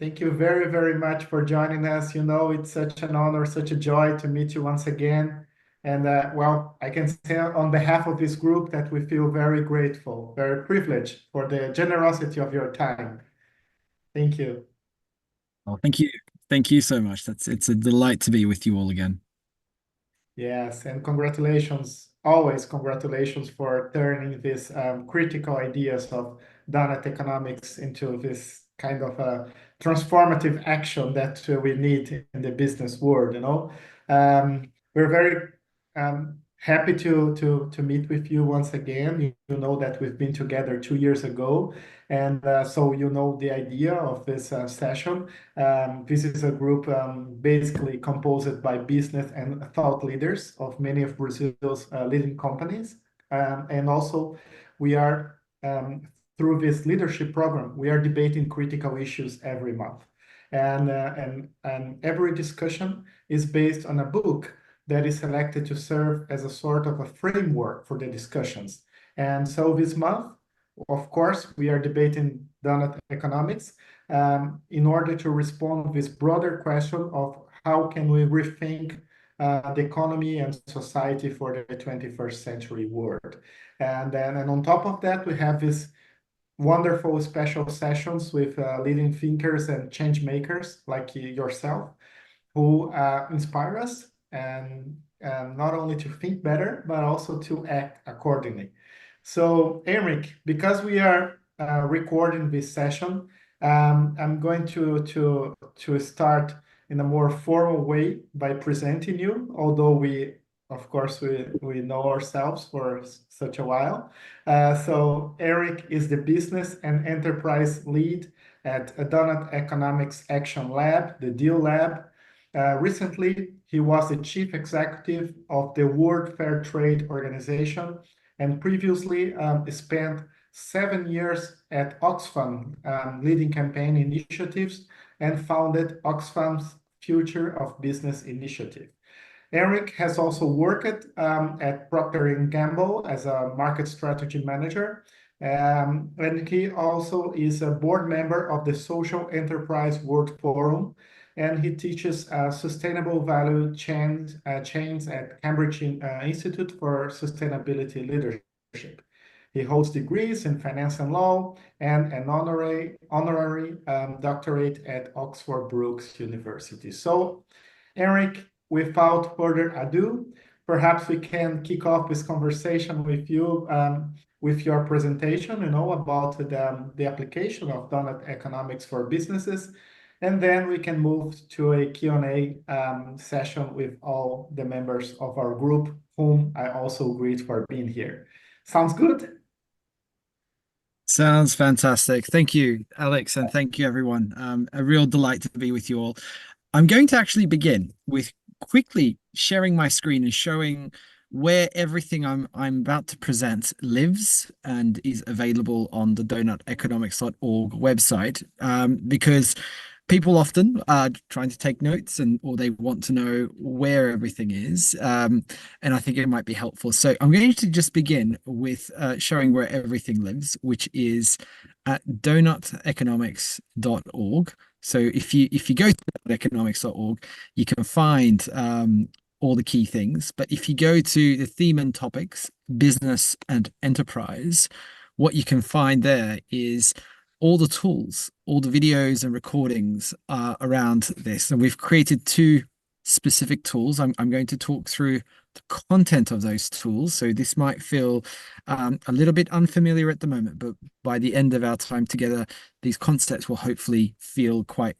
Thank you very, very much for joining us. You know, it's such an honor, such a joy to meet you once again. And well, I can say on behalf of this group that we feel very grateful, very privileged for the generosity of your time. Thank you. Oh, thank you. Thank you so much. It's a delight to be with you all again. Yes, and congratulations, always congratulations for turning these critical ideas of Doughnut Economics into this kind of a transformative action that we need in the business world, you know. We're very happy to meet with you once again. You know that we've been together 2 years ago, and so you know the idea of this session. This is a group basically composed by business and thought leaders of many of Brazil's leading companies. And also, we are, through this leadership program, we are debating critical issues every month. And every discussion is based on a book that is selected to serve as a sort of a framework for the discussions. And so this month, of course, we are debating Doughnut Economics in order to respond to this broader question of how can we rethink the economy and society for the 21st century world. And on top of that, we have this wonderful special sessions with leading thinkers and change makers like yourself, who inspire us and not only to think better, but also to act accordingly. So, Erinch, because we are recording this session, I'm going to start in a more formal way by presenting you, although of course, we know ourselves for such a while. So Erinch is the business and enterprise lead at Doughnut Economics Action Lab, the Deal Lab. Recently, he was the chief executive of the World Fair Trade Organization, and previously spent 7 years at Oxfam, leading campaign initiatives, and founded Oxfam's Future of Business Initiative. Erinch has also worked at Procter & Gamble as a market strategy manager, and he also is a board member of the Social Enterprise World Forum, and he teaches sustainable value chains at Cambridge Institute for Sustainability Leadership. He holds degrees in finance and law and an honorary doctorate at Oxford Brookes University. So, Erinch, without further ado, perhaps we can kick off this conversation with you, with your presentation, about the application of Doughnut Economics for businesses. And then we can move to a Q&A session with all the members of our group, whom I also greet for being here. Sounds good? Sounds fantastic. Thank you, Alex, and thank you, everyone. A real delight to be with you all. I'm going to actually begin with quickly sharing my screen and showing where everything I'm about to present lives and is available on the doughuteconomics.org website, because people often are trying to take notes or they want to know where everything is, and I think it might be helpful. So I'm going to just begin with showing where everything lives, which is at doughuteconomics.org. So if you go to economics.org, you can find all the key things. But if you go to the theme and topics, business and enterprise, what you can find there is all the tools, all the videos and recordings around this. And we've created 2 specific tools. I'm going to talk through the content of those tools. So this might feel a little bit unfamiliar at the moment, but by the end of our time together, these concepts will hopefully feel quite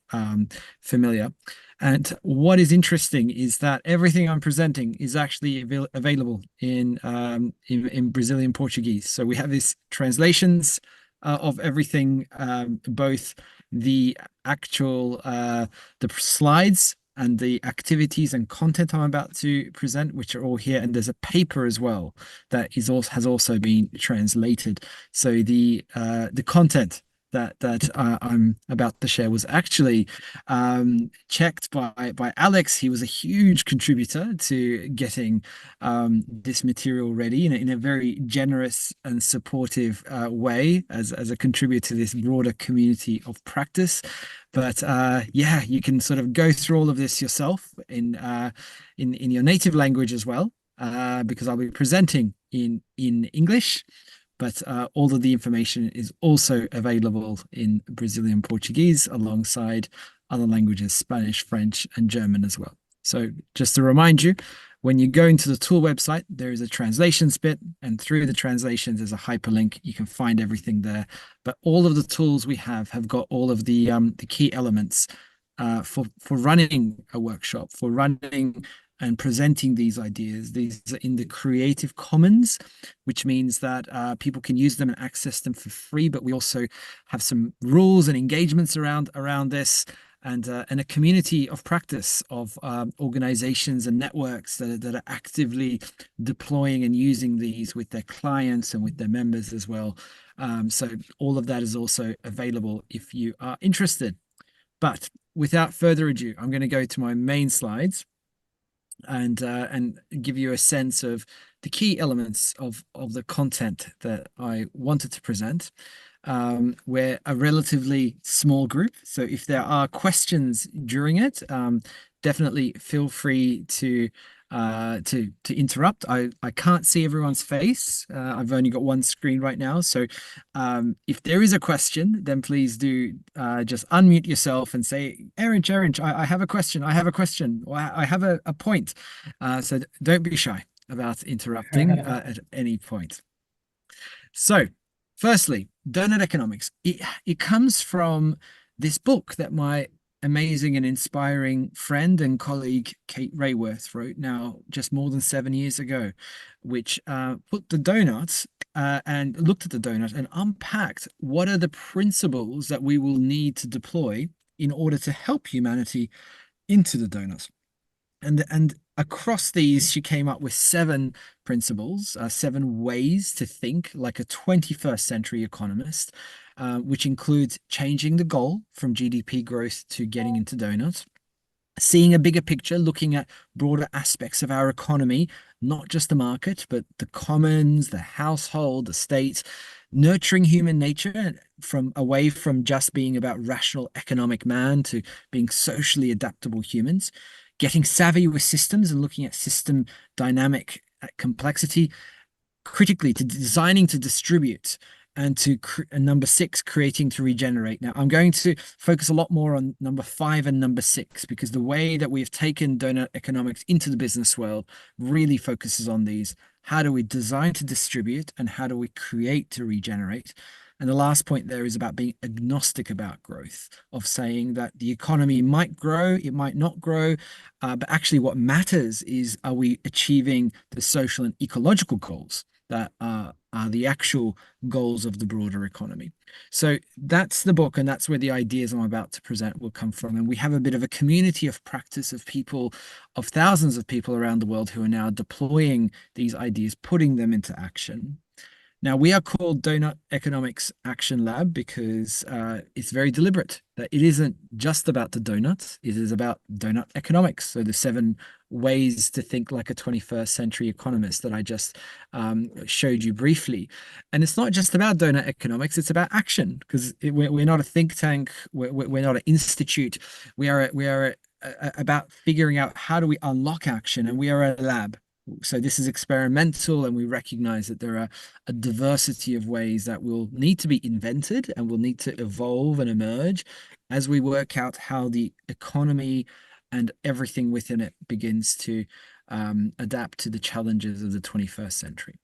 familiar. And what is interesting is that everything I'm presenting is actually available in Brazilian Portuguese. So we have these translations of everything, both the actual the slides and the activities and content I'm about to present, which are all here, and there's a paper as well that has also been translated. So the content that I'm about to share was actually checked by Alex. He was a huge contributor to getting this material ready in a very generous and supportive way as a contributor to this broader community of practice. But yeah, you can sort of go through all of this yourself in your native language as well, because I'll be presenting in English. But all of the information is also available in Brazilian Portuguese alongside other languages, Spanish, French, and German as well. So just to remind you, when you go into the tool website, there is a translations bit, and through the translations, there's a hyperlink. You can find everything there. But all of the tools we have got all of the key elements for running a workshop, for running and presenting these ideas. These are in the Creative Commons, which means that people can use them and access them for free. But we also have some rules and engagements around this, and a community of practice of organizations and networks that are actively deploying and using these with their clients and with their members as well. So all of that is also available if you are interested. But without further ado, I'm going to go to my main slides and give you a sense of the key elements of the content that I wanted to present. We're a relatively small group, so if there are questions during it, definitely feel free to interrupt. I can't see everyone's face. I've only got one screen right now, so if there is a question, then please do just unmute yourself and say, Erinch, I have a question. I have a question. Or I have a point. So don't be shy about interrupting at any point. So, firstly, Doughnut Economics. It comes from this book that my amazing and inspiring friend and colleague Kate Rayworth wrote now just more than 7 years ago, which put the donuts and looked at the donut and unpacked what are the principles that we will need to deploy in order to help humanity into the donut. And across these, she came up with 7 principles, 7 ways to think like a 21st century economist, which includes changing the goal from GDP growth to getting into donuts, seeing a bigger picture, looking at broader aspects of our economy, not just the market, but the commons, the household, the state, nurturing human nature from away from just being about rational economic man to being socially adaptable humans, getting savvy with systems and looking at system dynamic complexity, critically to designing to distribute, and number 6, creating to regenerate. Now, I'm going to focus a lot more on number 5 and number 6 because the way that we've taken Doughnut Economics into the business world really focuses on these. How do we design to distribute and how do we create to regenerate? And the last point there is about being agnostic about growth, of saying that the economy might grow, it might not grow, but actually what matters is, are we achieving the social and ecological goals that are the actual goals of the broader economy? So that's the book, and that's where the ideas I'm about to present will come from. And we have a bit of a community of practice of people, of thousands of people around the world who are now deploying these ideas, putting them into action. Now, we are called Doughnut Economics Action Lab because it's very deliberate that it isn't just about the donuts, it is about doughnut economics. So the 7 ways to think like a 21st century economist that I just showed you briefly. And it's not just about doughnut economics, it's about action, because we're not a think tank, we're not an institute, we are about figuring out how do we unlock action, and we are a lab. So this is experimental, and we recognize that there are a diversity of ways that will need to be invented and will need to evolve and emerge as we work out how the economy and everything within it begins to adapt to the challenges of the 21st century.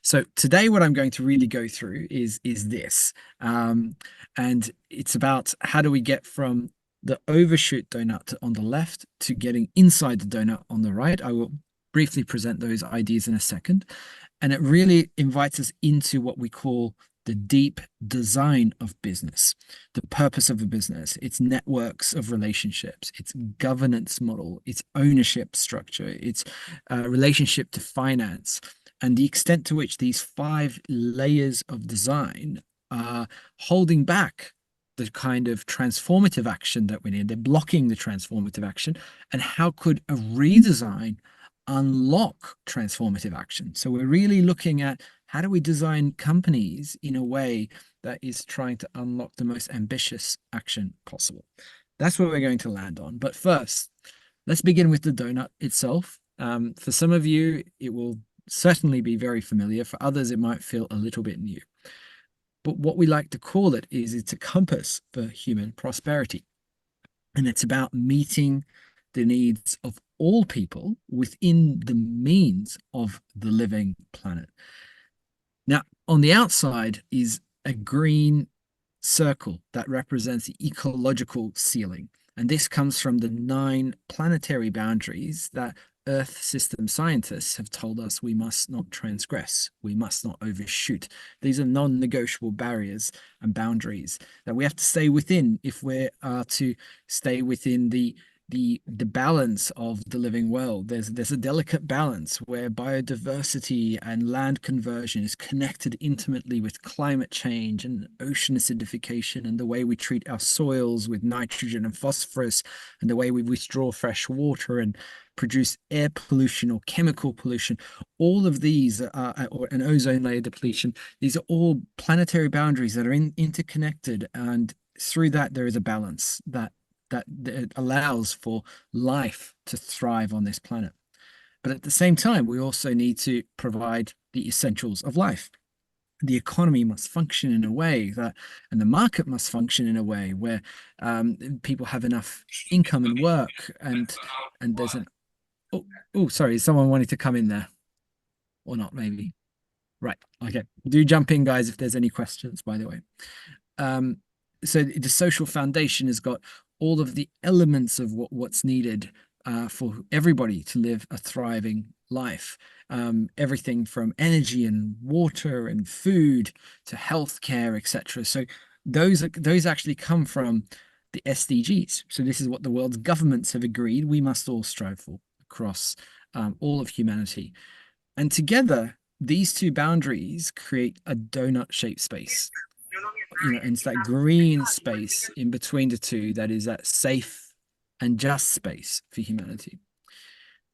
So today, what I'm going to really go through is this, and it's about how do we get from the overshoot donut on the left to getting inside the donut on the right. I will briefly present those ideas in a second. And it really invites us into what we call the deep design of business, the purpose of a business, its networks of relationships, its governance model, its ownership structure, its relationship to finance, and the extent to which these 5 layers of design are holding back the kind of transformative action that we need. They're blocking the transformative action. And how could a redesign unlock transformative action? So we're really looking at how do we design companies in a way that is trying to unlock the most ambitious action possible. That's where we're going to land on. But first, let's begin with the donut itself. For some of you, it will certainly be very familiar. For others, it might feel a little bit new. But what we like to call it is it's a compass for human prosperity. And it's about meeting the needs of all people within the means of the living planet. Now, on the outside is a green circle that represents the ecological ceiling. And this comes from the 9 planetary boundaries that Earth system scientists have told us we must not transgress, we must not overshoot. These are non-negotiable barriers and boundaries that we have to stay within if we're to stay within the balance of the living world. There's a delicate balance where biodiversity and land conversion is connected intimately with climate change and ocean acidification and the way we treat our soils with nitrogen and phosphorus and the way we withdraw fresh water and produce air pollution or chemical pollution. All of these or an ozone layer depletion. These are all planetary boundaries that are interconnected, and through that there is a balance that allows for life to thrive on this planet. But at the same time, we also need to provide the essentials of life. The economy must function in a way that, and the market must function in a way where people have enough income and work, and there's an sorry, is someone wanting to come in there or not? Maybe. Right. Okay. Do jump in, guys, if there's any questions, by the way. So the social foundation has got all of the elements of what's needed for everybody to live a thriving life. Everything from energy and water and food to healthcare, etc. So those actually come from the SDGs. So this is what the world's governments have agreed we must all strive for across all of humanity. And together, these 2 boundaries create a donut-shaped space. And it's that green space in between the 2 that is that safe and just space for humanity.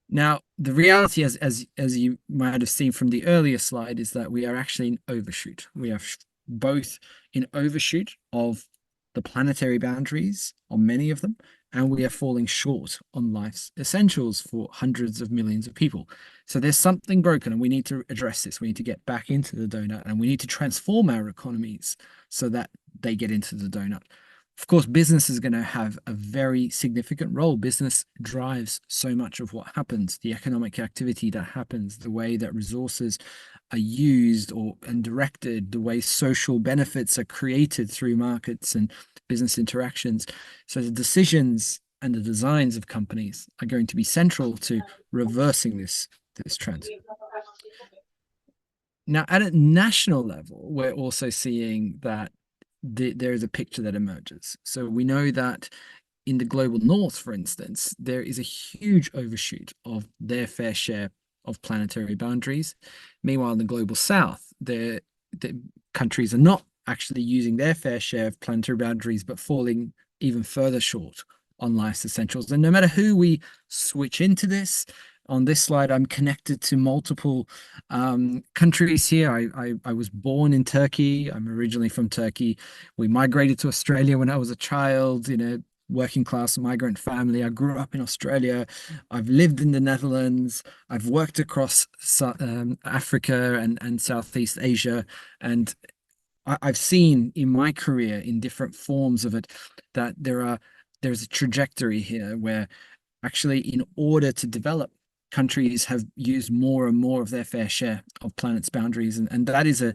Now, the reality, as you might have seen from the earlier slide, is that we are actually in overshoot. We are both in overshoot of the planetary boundaries on many of them, and we are falling short on life's essentials for hundreds of millions of people. So there's something broken, and we need to address this. We need to get back into the donut, and we need to transform our economies so that they get into the donut. Of course, business is going to have a very significant role. Business drives so much of what happens, the economic activity that happens, the way that resources are used and directed, the way social benefits are created through markets and business interactions. So the decisions and the designs of companies are going to be central to reversing this trend. Now, at a national level, we're also seeing that there is a picture that emerges. So we know that in the global north, for instance, there is a huge overshoot of their fair share of planetary boundaries. Meanwhile, in the global south, the countries are not actually using their fair share of planetary boundaries, but falling even further short on life's essentials. And no matter who we switch into this, on this slide, I'm connected to multiple countries here. I was born in Turkey. I'm originally from Turkey. We migrated to Australia when I was a child in a working class migrant family. I grew up in Australia. I've lived in the Netherlands. I've worked across Africa and Southeast Asia. And I've seen in my career in different forms of it that there's a trajectory here where actually in order to develop, countries have used more and more of their fair share of planet's boundaries. And that is a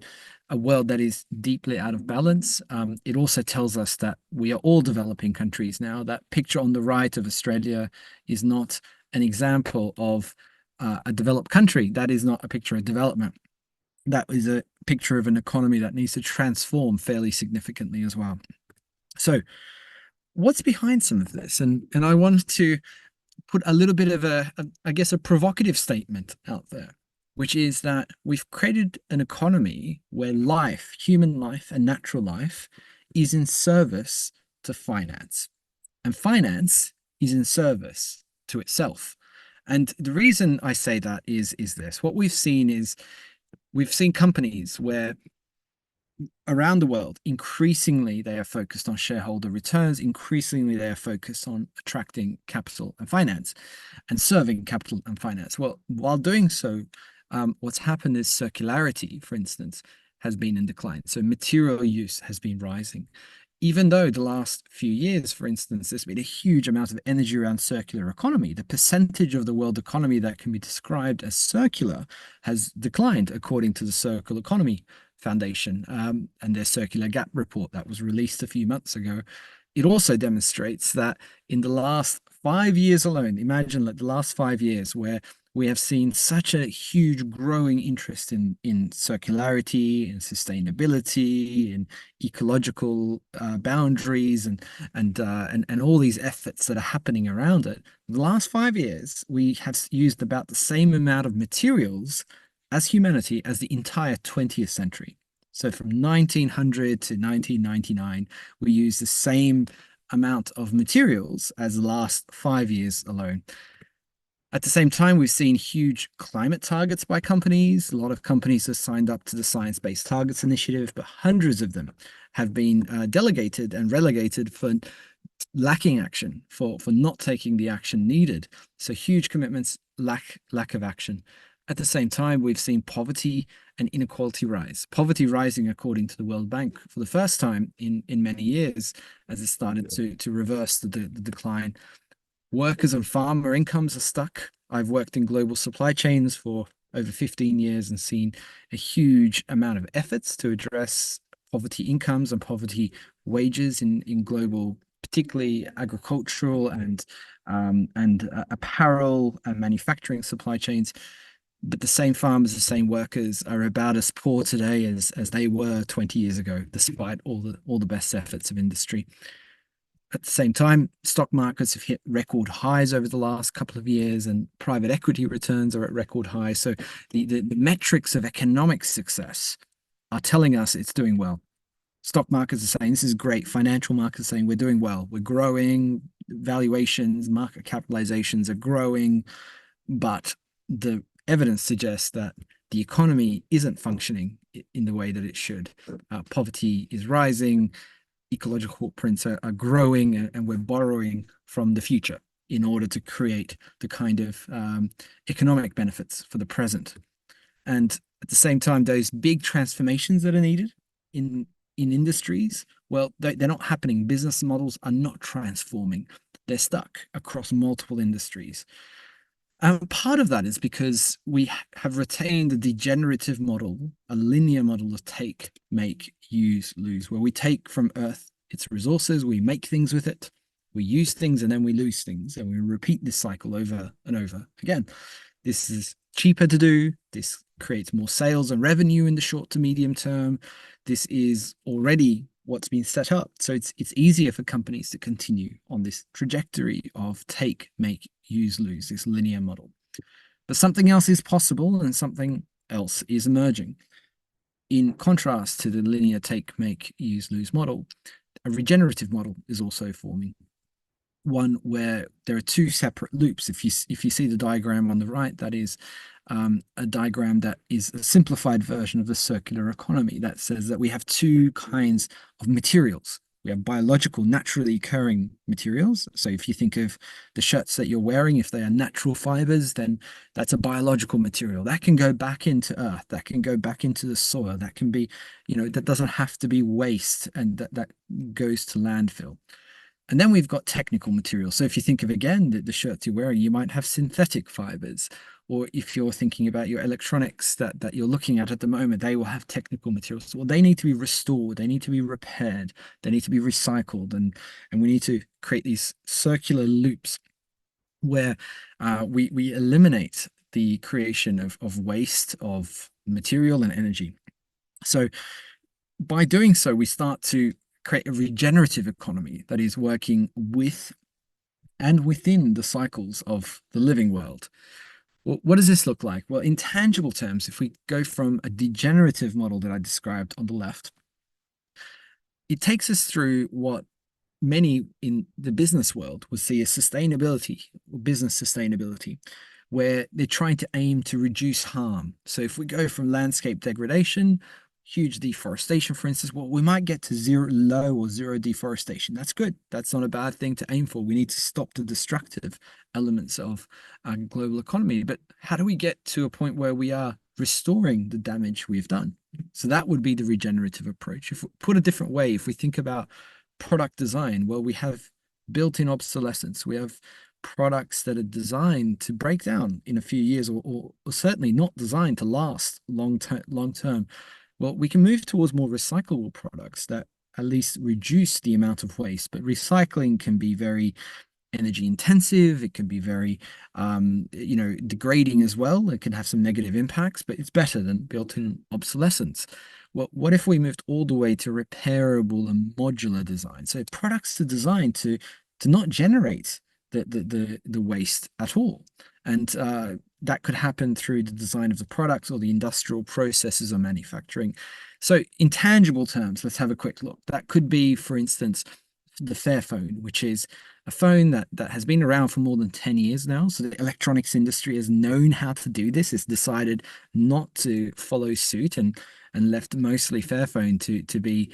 world that is deeply out of balance. It also tells us that we are all developing countries now. That picture on the right of Australia is not an example of a developed country. That is not a picture of development. That is a picture of an economy that needs to transform fairly significantly as well. So what's behind some of this? And I wanted to put a little bit of I guess, a provocative statement out there, which is that we've created an economy where life, human life and natural life, is in service to finance. And finance is in service to itself. And the reason I say that is this. What we've seen is we've seen companies where around the world, increasingly they are focused on shareholder returns, increasingly they are focused on attracting capital and finance and serving capital and finance. Well, while doing so, what's happened is circularity, for instance, has been in decline. So material use has been rising. Even though the last few years, for instance, there's been a huge amount of energy around circular economy, the percentage of the world economy that can be described as circular has declined according to the Circular Economy Foundation and their Circular Gap report that was released a few months ago. It also demonstrates that in the last 5 years alone, imagine like the last 5 years where we have seen such a huge growing interest in circularity and sustainability and ecological boundaries and all these efforts that are happening around it. The last 5 years, we have used about the same amount of materials as humanity as the entire 20th century. So from 1900 to 1999, we used the same amount of materials as the last 5 years alone. At the same time, we've seen huge climate targets by companies. A lot of companies have signed up to the Science Based Targets Initiative, but hundreds of them have been delegated and relegated for lacking action, for not taking the action needed. So huge commitments, lack of action. At the same time, we've seen poverty and inequality rise. Poverty rising, according to the World Bank, for the first time in many years, as it started to reverse the decline. Workers and farmer incomes are stuck. I've worked in global supply chains for over 15 years and seen a huge amount of efforts to address poverty incomes and poverty wages in global, particularly agricultural and apparel and manufacturing supply chains. But the same farmers, the same workers are about as poor today as they were 20 years ago, despite all the best efforts of industry. At the same time, stock markets have hit record highs over the last couple of years, and private equity returns are at record highs. So the metrics of economic success are telling us it's doing well. Stock markets are saying this is great. Financial markets are saying we're doing well. We're growing. Valuations, market capitalizations are growing. But the evidence suggests that the economy isn't functioning in the way that it should. Poverty is rising. Ecological footprints are growing, and we're borrowing from the future in order to create the kind of economic benefits for the present. And at the same time, those big transformations that are needed in industries, well, they're not happening. Business models are not transforming. They're stuck across multiple industries. And part of that is because we have retained a degenerative model, a linear model of take, make, use, lose, where we take from Earth its resources, we make things with it, we use things, and then we lose things. And we repeat this cycle over and over again. This is cheaper to do. This creates more sales and revenue in the short to medium term. This is already what's been set up. So it's easier for companies to continue on this trajectory of take, make, use, lose, this linear model. But something else is possible and something else is emerging. In contrast to the linear take, make, use, lose model, a regenerative model is also forming. One where there are two separate loops. If you see the diagram on the right, that is a diagram that is a simplified version of the circular economy that says that we have two kinds of materials. We have biological, naturally occurring materials. So if you think of the shirts that you're wearing, if they are natural fibers, then that's a biological material. That can go back into earth, that can go back into the soil, that can be, that doesn't have to be waste, and that goes to landfill. And then we've got technical materials. So if you think of, again, the shirts you're wearing, you might have synthetic fibers. Or if you're thinking about your electronics that you're looking at the moment, they will have technical materials. Well, they need to be restored. They need to be repaired. They need to be recycled. And we need to create these circular loops where we eliminate the creation of waste, of material and energy. So by doing so, we start to create a regenerative economy that is working with and within the cycles of the living world. Well, what does this look like? Well, in tangible terms, if we go from a degenerative model that I described on the left, it takes us through what many in the business world would see as sustainability or business sustainability, where they're trying to aim to reduce harm. So if we go from landscape degradation, huge deforestation, for instance, well, we might get to low or zero deforestation. That's good. That's not a bad thing to aim for. We need to stop the destructive elements of our global economy. But how do we get to a point where we are restoring the damage we've done? So that would be the regenerative approach. If we put a different way, if we think about product design, well, we have built-in obsolescence. We have products that are designed to break down in a few years, or certainly not designed to last long term. Well, we can move towards more recyclable products that at least reduce the amount of waste. But recycling can be very energy intensive. It can be very, degrading as well. It can have some negative impacts, but it's better than built-in obsolescence. Well, what if we moved all the way to repairable and modular design? So products are designed to not generate the waste at all, and that could happen through the design of the products or the industrial processes of manufacturing. So in tangible terms, let's have a quick look. That could be, for instance, the Fairphone, which is a phone that has been around for more than 10 years now. So the electronics industry has known how to do this. It's decided not to follow suit and left mostly Fairphone to be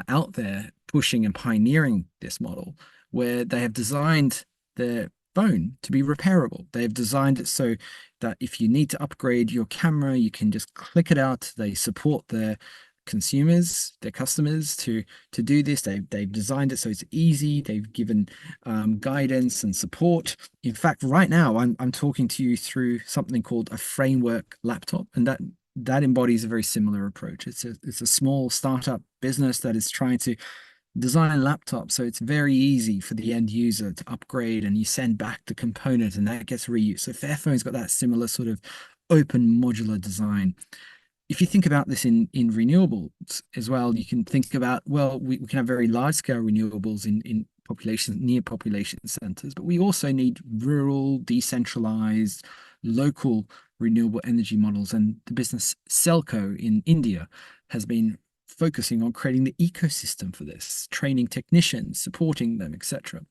out there pushing and pioneering this model, where they have designed their phone to be repairable. They've designed it so that if you need to upgrade your camera, you can just click it out. They support their consumers, their customers to do this. They've designed it so it's easy. They've given guidance and support. In fact, right now I'm talking to you through something called a framework laptop, and that embodies a very similar approach. It's a small startup business that is trying to design laptops so it's very easy for the end user to upgrade, and you send back the component and that gets reused. So Fairphone's got that similar sort of open modular design. If you think about this in renewables as well, you can think about, well, we can have very large scale renewables in population near population centers, but we also need rural, decentralized, local renewable energy models. And the business Selco in India has been focusing on creating the ecosystem for this, training technicians, supporting them, etc.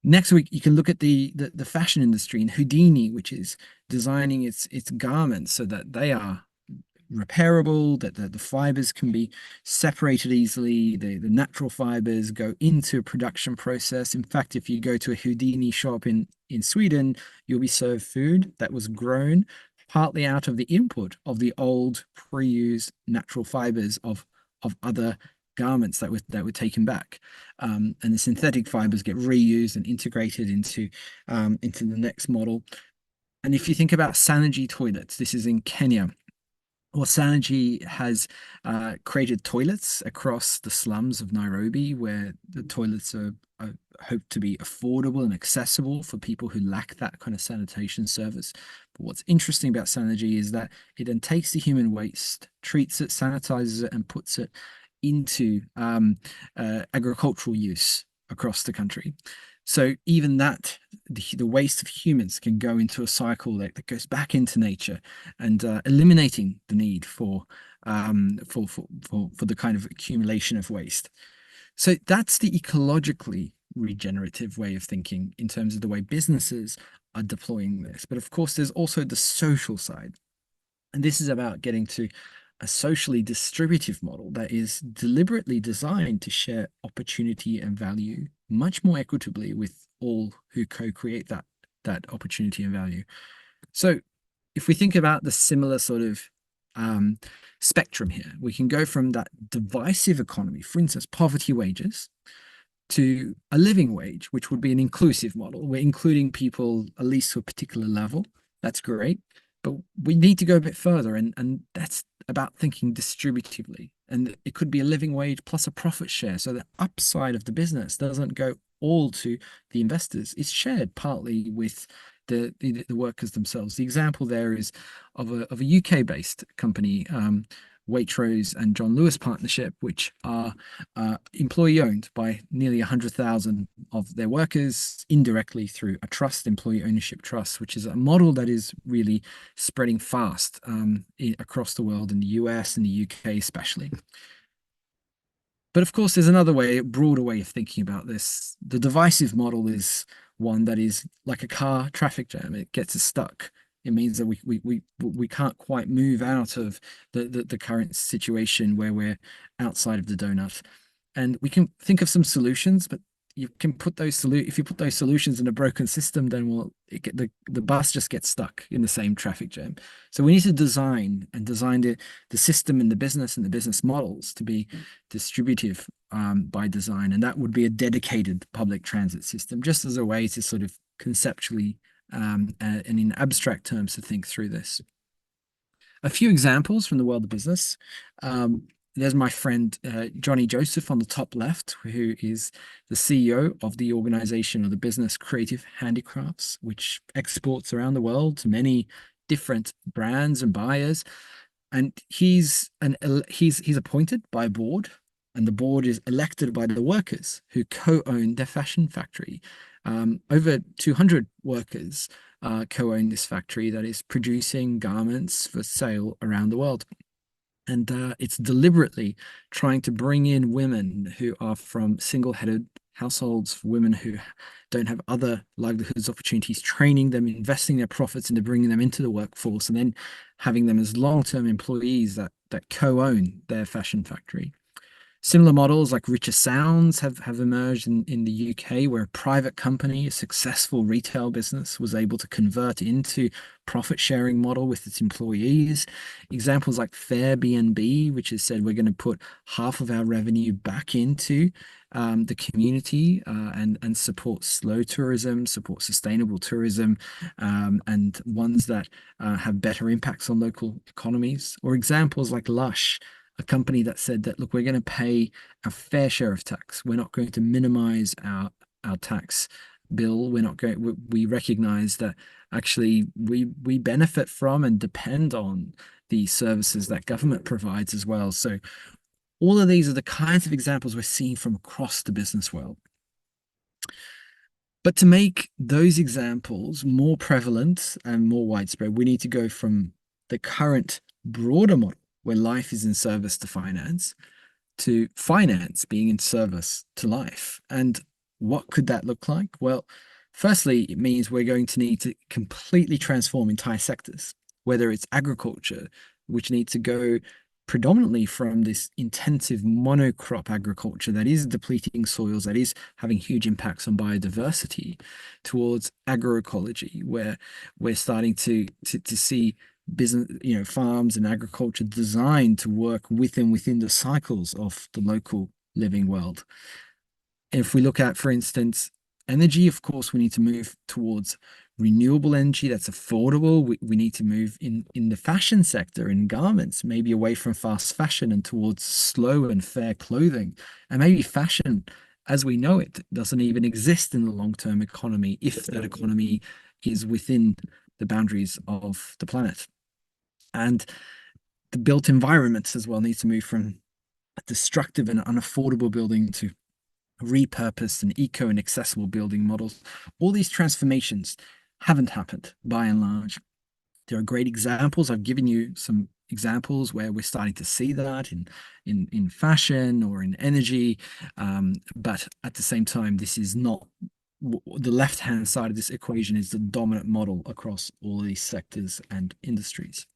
Next week, you can look at the fashion industry in Houdini, which is designing its garments so that they are repairable, that the fibers can be separated easily, the natural fibers go into a production process. In fact, if you go to a Houdini shop in Sweden, you'll be served food that was grown partly out of the input of the old pre-used natural fibers of other garments that were taken back, and the synthetic fibers get reused and integrated into the next model. And if you think about Sanergy toilets, this is in Kenya. Well, Sanergy has created toilets across the slums of Nairobi, where the toilets are hoped to be affordable and accessible for people who lack that kind of sanitation service. But what's interesting about Sanergy is that it then takes the human waste, treats it, sanitizes it, and puts it into agricultural use across the country. So even that, the waste of humans can go into a cycle that goes back into nature, and eliminating the need for the kind of accumulation of waste. So that's the ecologically regenerative way of thinking in terms of the way businesses are deploying this. But of course, there's also the social side. And this is about getting to a socially distributive model that is deliberately designed to share opportunity and value much more equitably with all who co-create that opportunity and value. So if we think about the similar sort of spectrum here, we can go from that divisive economy, for instance, poverty wages, to a living wage, which would be an inclusive model. We're including people at least to a particular level. That's great. But we need to go a bit further, and that's about thinking distributively. And it could be a living wage plus a profit share. So the upside of the business doesn't go all to the investors. It's shared partly with the workers themselves. The example there is of a UK-based company, Waitrose and John Lewis partnership, which are employee owned by nearly 100,000 of their workers indirectly through a trust, employee ownership trust, which is a model that is really spreading fast across the world, in the US and the UK especially. But of course, there's another way, a broader way of thinking about this. The divisive model is one that is like a car traffic jam. It gets us stuck. It means that we can't quite move out of the current situation where we're outside of the donut. And we can think of some solutions, but you can put those if you put those solutions in a broken system, then the bus just gets stuck in the same traffic jam. So we need to design the system and the business models to be distributive by design, and that would be a dedicated public transit system, just as a way to sort of conceptually and in abstract terms to think through this. A few examples from the world of business. There's my friend Johnny Joseph on the top left, who is the CEO of the organization of the business Creative Handicrafts, which exports around the world to many different brands and buyers. And he's appointed by a board, and the board is elected by the workers who co-own their fashion factory. Over 200 workers co-own this factory that is producing garments for sale around the world. And it's deliberately trying to bring in women who are from single-headed households, women who don't have other livelihoods opportunities, training them, investing their profits into bringing them into the workforce, and then having them as long-term employees that co-own their fashion factory. Similar models like Richer Sounds have emerged in the UK, where a private company, a successful retail business, was able to convert into profit-sharing model with its employees. Examples like Fairbnb, which has said we're going to put half of our revenue back into the community and support slow tourism, support sustainable tourism, and ones that have better impacts on local economies. Or examples like Lush, a company that said that, look, we're going to pay a fair share of tax. We're not going to minimize our tax bill. We recognize that actually we benefit from and depend on the services that government provides as well. So all of these are the kinds of examples we're seeing from across the business world. But to make those examples more prevalent and more widespread, we need to go from the current broader model, where life is in service to finance being in service to life. And what could that look like? Well, firstly, it means we're going to need to completely transform entire sectors, whether it's agriculture, which needs to go predominantly from this intensive monocrop agriculture that is depleting soils, that is having huge impacts on biodiversity, towards agroecology, where we're starting to see business, farms and agriculture designed to work within the cycles of the local living world. If we look at, for instance, energy, of course, we need to move towards renewable energy that's affordable. We need to move in the fashion sector, in garments, maybe away from fast fashion and towards slow and fair clothing. And maybe fashion, as we know it, doesn't even exist in the long-term economy, if that economy is within the boundaries of the planet. And the built environments as well need to move from a destructive and unaffordable building to repurposed and eco and accessible building models. All these transformations haven't happened by and large. There are great examples. I've given you some examples where we're starting to see that in fashion or in energy. But at the same time, this is not the left-hand side of this equation is the dominant model across all of these sectors and industries.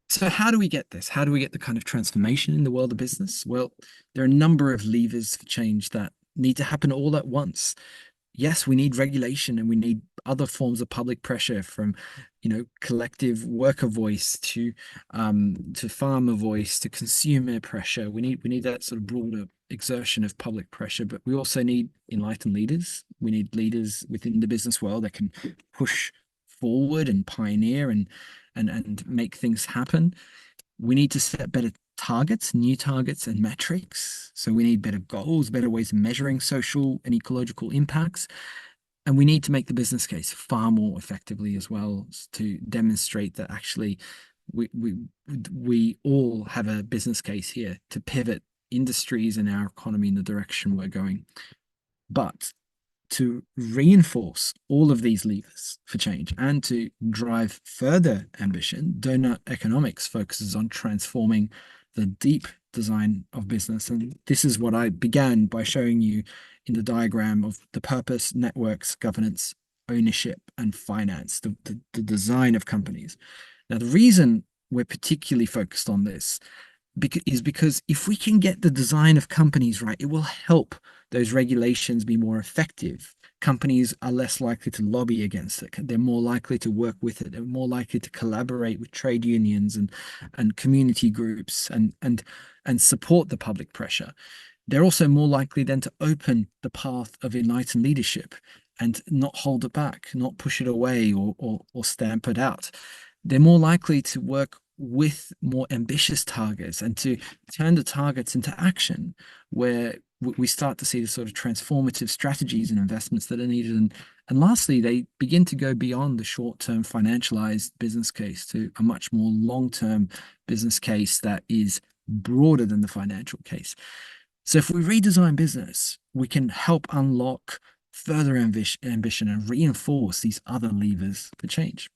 So how do we get this? How do we get the kind of transformation in the world of business? Well, there are a number of levers for change that need to happen all at once. Yes, we need regulation and we need other forms of public pressure, from, collective worker voice to farmer voice to consumer pressure. We need that sort of broader exertion of public pressure, but we also need enlightened leaders. We need leaders within the business world that can push forward and pioneer and make things happen. We need to set better targets, new targets and metrics. So we need better goals, better ways of measuring social and ecological impacts. And we need to make the business case far more effectively as well, to demonstrate that actually we all have a business case here to pivot industries and our economy in the direction we're going. But to reinforce all of these levers for change and to drive further ambition, Doughnut Economics focuses on transforming the deep design of business. And this is what I began by showing you in the diagram of the purpose, networks, governance, ownership, and finance, the design of companies. Now, the reason we're particularly focused on this is because if we can get the design of companies right, it will help those regulations be more effective. Companies are less likely to lobby against it. They're more likely to work with it. They're more likely to collaborate with trade unions and community groups and support the public pressure. They're also more likely then to open the path of enlightened leadership and not hold it back, not push it away or stamp it out. They're more likely to work with more ambitious targets and to turn the targets into action, where we start to see the sort of transformative strategies and investments that are needed. And lastly, they begin to go beyond the short-term financialized business case to a much more long-term business case that is broader than the financial case. So if we redesign business, we can help unlock further ambition and reinforce these other levers for change.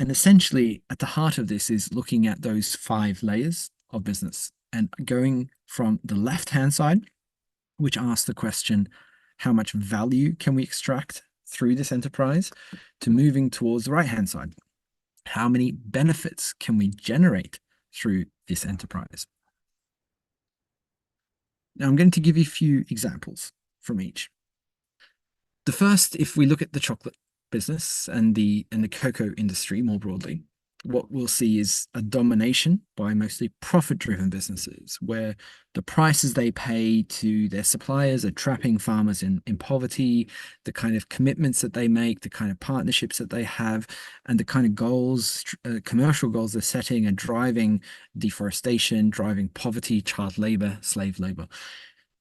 And essentially, at the heart of this is looking at those 5 layers of business and going from the left-hand side, which asks the question, how much value can we extract through this enterprise, to moving towards the right-hand side. How many benefits can we generate through this enterprise? Now, I'm going to give you a few examples from each. The first, if we look at the chocolate business and the cocoa industry more broadly, what we'll see is a domination by mostly profit-driven businesses, where the prices they pay to their suppliers are trapping farmers in poverty, the kind of commitments that they make, the kind of partnerships that they have, and the kind of goals, commercial goals they're setting are driving deforestation, driving poverty, child labor, slave labor.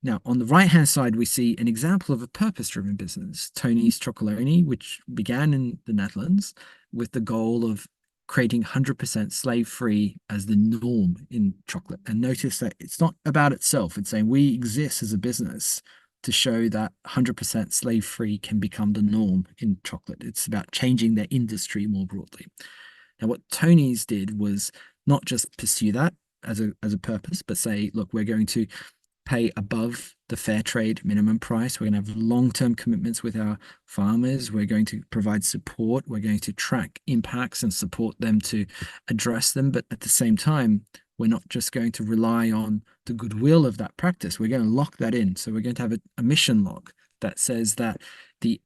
Now, on the right-hand side, we see an example of a purpose-driven business, Tony's Chocolonely, which began in the Netherlands with the goal of creating 100% slave-free as the norm in chocolate. And notice that it's not about itself. It's saying we exist as a business to show that 100% slave-free can become the norm in chocolate. It's about changing their industry more broadly. Now, what Tony's did was not just pursue that as a purpose, but say, look, we're going to pay above the fair trade minimum price. We're going to have long-term commitments with our farmers. We're going to provide support. We're going to track impacts and support them to address them. But at the same time, we're not just going to rely on the goodwill of that practice. We're going to lock that in. So we're going to have a mission log that says that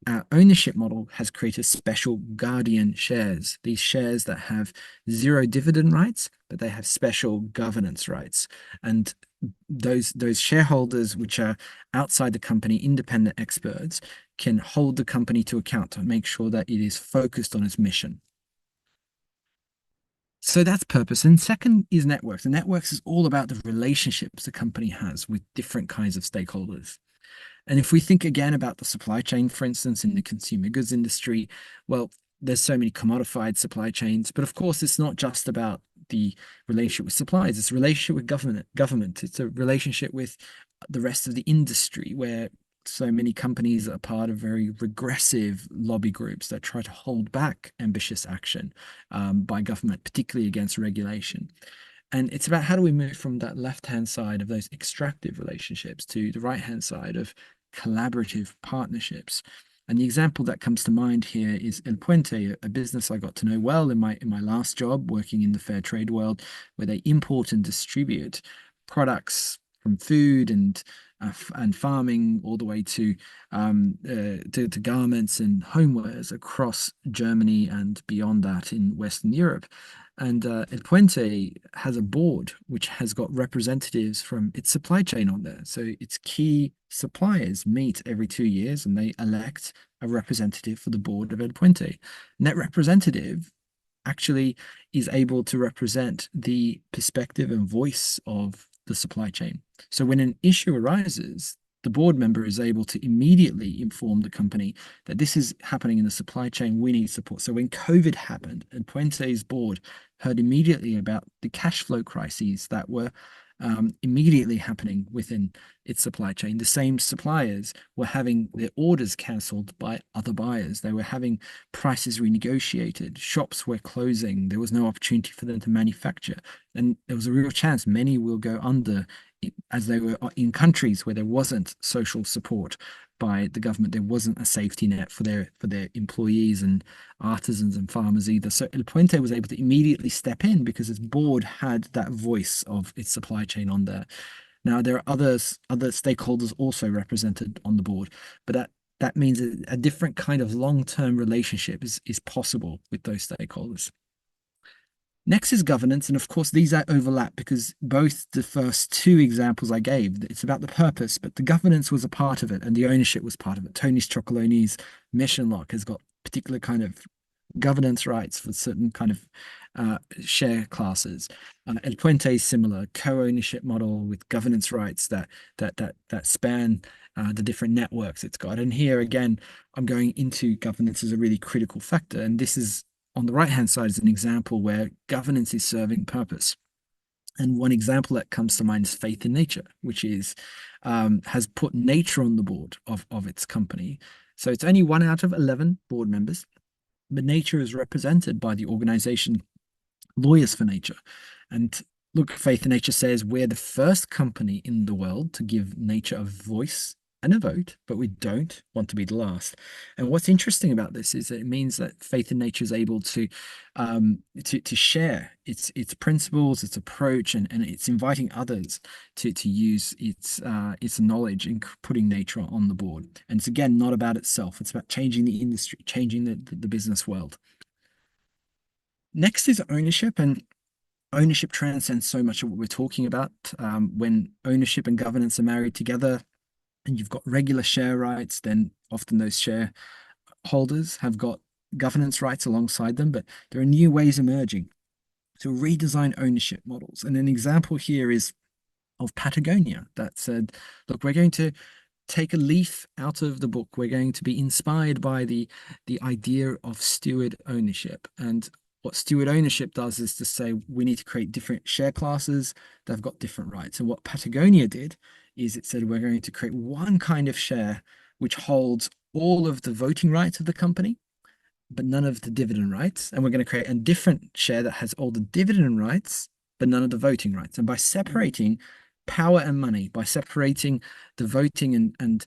our ownership model has created special guardian shares, these shares that have 0 dividend rights, but they have special governance rights. And those shareholders, which are outside the company, independent experts, can hold the company to account to make sure that it is focused on its mission. So that's purpose. And second is networks. And networks is all about the relationships the company has with different kinds of stakeholders. And if we think again about the supply chain, for instance, in the consumer goods industry, well, there's so many commodified supply chains, but of course, it's not just about the relationship with suppliers, it's a relationship with government. It's a relationship with the rest of the industry, where so many companies are part of very regressive lobby groups that try to hold back ambitious action by government, particularly against regulation. And it's about how do we move from that left-hand side of those extractive relationships to the right-hand side of collaborative partnerships. And the example that comes to mind here is El Puente, a business I got to know well in my last job working in the fair trade world, where they import and distribute products from food and farming all the way to garments and homewares across Germany and beyond that in Western Europe. And El Puente has a board which has got representatives from its supply chain on there. So its key suppliers meet every 2 years and they elect a representative for the board of El Puente. And that representative actually is able to represent the perspective and voice of the supply chain. So when an issue arises, the board member is able to immediately inform the company that this is happening in the supply chain, we need support. So when COVID happened, and Puente's board heard immediately about the cash flow crises that were immediately happening within its supply chain. The same suppliers were having their orders cancelled by other buyers. They were having prices renegotiated. Shops were closing. There was no opportunity for them to manufacture. And there was a real chance many will go under as they were in countries where there wasn't social support by the government. There wasn't a safety net for their employees and artisans and farmers either. So El Puente was able to immediately step in because its board had that voice of its supply chain on there. Now there are other stakeholders also represented on the board, but that means a different kind of long-term relationship is possible with those stakeholders. Next is governance, and of course these are overlap because both the first two examples I gave, it's about the purpose, but the governance was a part of it and the ownership was part of it. Tony's Chocolonely's Mission Lock has got particular kind of governance rights for certain kind of share classes. El Puente is similar, co-ownership model with governance rights that span the different networks it's got. And here again, I'm going into governance as a really critical factor, and this is on the right-hand side is an example where governance is serving purpose. And one example that comes to mind is Faith in Nature, which is has put nature on the board of its company. So it's only 1 out of 11 board members, but nature is represented by the organization Lawyers for Nature. And look, Faith in Nature says we're the first company in the world to give nature a voice and a vote, but we don't want to be the last. And what's interesting about this is that it means that Faith in Nature is able to share its principles, its approach, and it's inviting others to use its knowledge in putting nature on the board. And it's again not about itself; it's about changing the industry, changing the business world. Next is ownership, and ownership transcends so much of what we're talking about. When ownership and governance are married together, and you've got regular share rights, then often those shareholders have got governance rights alongside them, but there are new ways emerging to redesign ownership models. And an example here is of Patagonia that said, look, we're going to take a leaf out of the book. We're going to be inspired by the idea of steward ownership. And what steward ownership does is to say we need to create different share classes that have got different rights. And what Patagonia did is it said we're going to create one kind of share which holds all of the voting rights of the company, but none of the dividend rights. And we're going to create a different share that has all the dividend rights, but none of the voting rights. And by separating power and money, by separating the voting and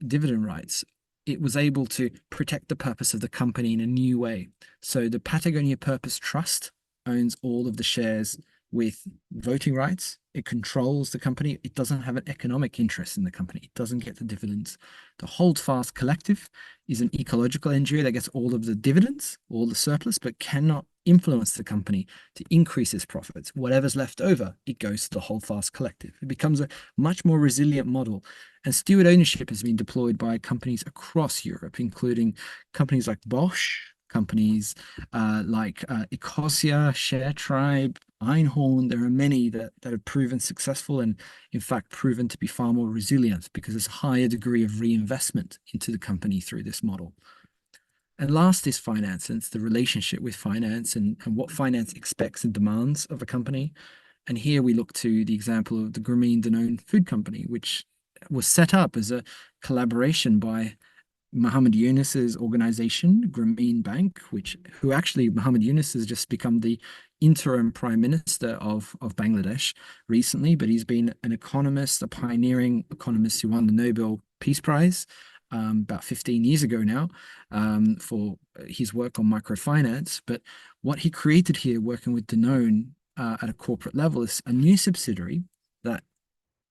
dividend rights, it was able to protect the purpose of the company in a new way. So the Patagonia Purpose Trust owns all of the shares with voting rights. It controls the company. It doesn't have an economic interest in the company. It doesn't get the dividends. The Holdfast Collective is an ecological NGO that gets all of the dividends, all the surplus, but cannot influence the company to increase its profits. Whatever's left over, it goes to the Holdfast Collective. It becomes a much more resilient model. And steward ownership has been deployed by companies across Europe, including companies like Bosch, companies like Ecosia, Share Tribe, Einhorn. There are many that have proven successful and in fact proven to be far more resilient because there's a higher degree of reinvestment into the company through this model. And last is finance, and it's the relationship with finance and what finance expects and demands of a company. And here we look to the example of the Grameen Danone Food Company, which was set up as a collaboration by Muhammad Yunus's organization, Grameen Bank, who actually Muhammad Yunus has just become the interim prime minister of Bangladesh recently, but he's been an economist, a pioneering economist who won the Nobel Peace Prize about 15 years ago now for his work on microfinance. But what he created here, working with Danone at a corporate level, is a new subsidiary that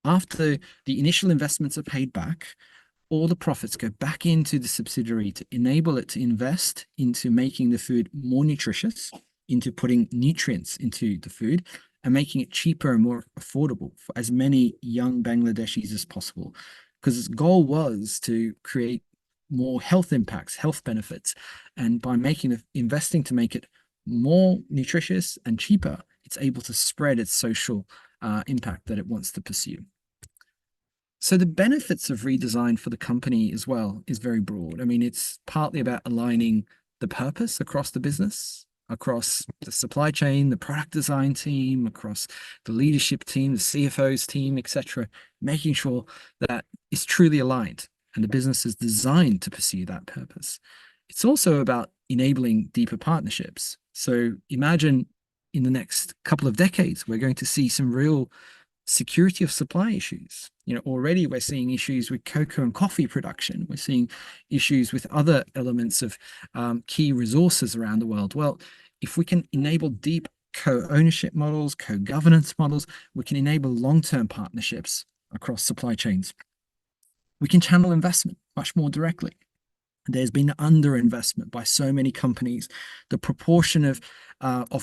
after the initial investments are paid back, all the profits go back into the subsidiary to enable it to invest into making the food more nutritious, into putting nutrients into the food, and making it cheaper and more affordable for as many young Bangladeshis as possible. Because its goal was to create more health impacts, health benefits. And by investing to make it more nutritious and cheaper, it's able to spread its social impact that it wants to pursue. So the benefits of redesign for the company as well is very broad. I mean, it's partly about aligning the purpose across the business, across the supply chain, the product design team, across the leadership team, the CFO's team, etc., making sure that it's truly aligned and the business is designed to pursue that purpose. It's also about enabling deeper partnerships. So imagine in the next couple of decades, we're going to see some real security of supply issues. Already we're seeing issues with cocoa and coffee production. We're seeing issues with other elements of key resources around the world. Well, if we can enable deep co-ownership models, co-governance models, we can enable long-term partnerships across supply chains. We can channel investment much more directly. There's been underinvestment by so many companies. The proportion of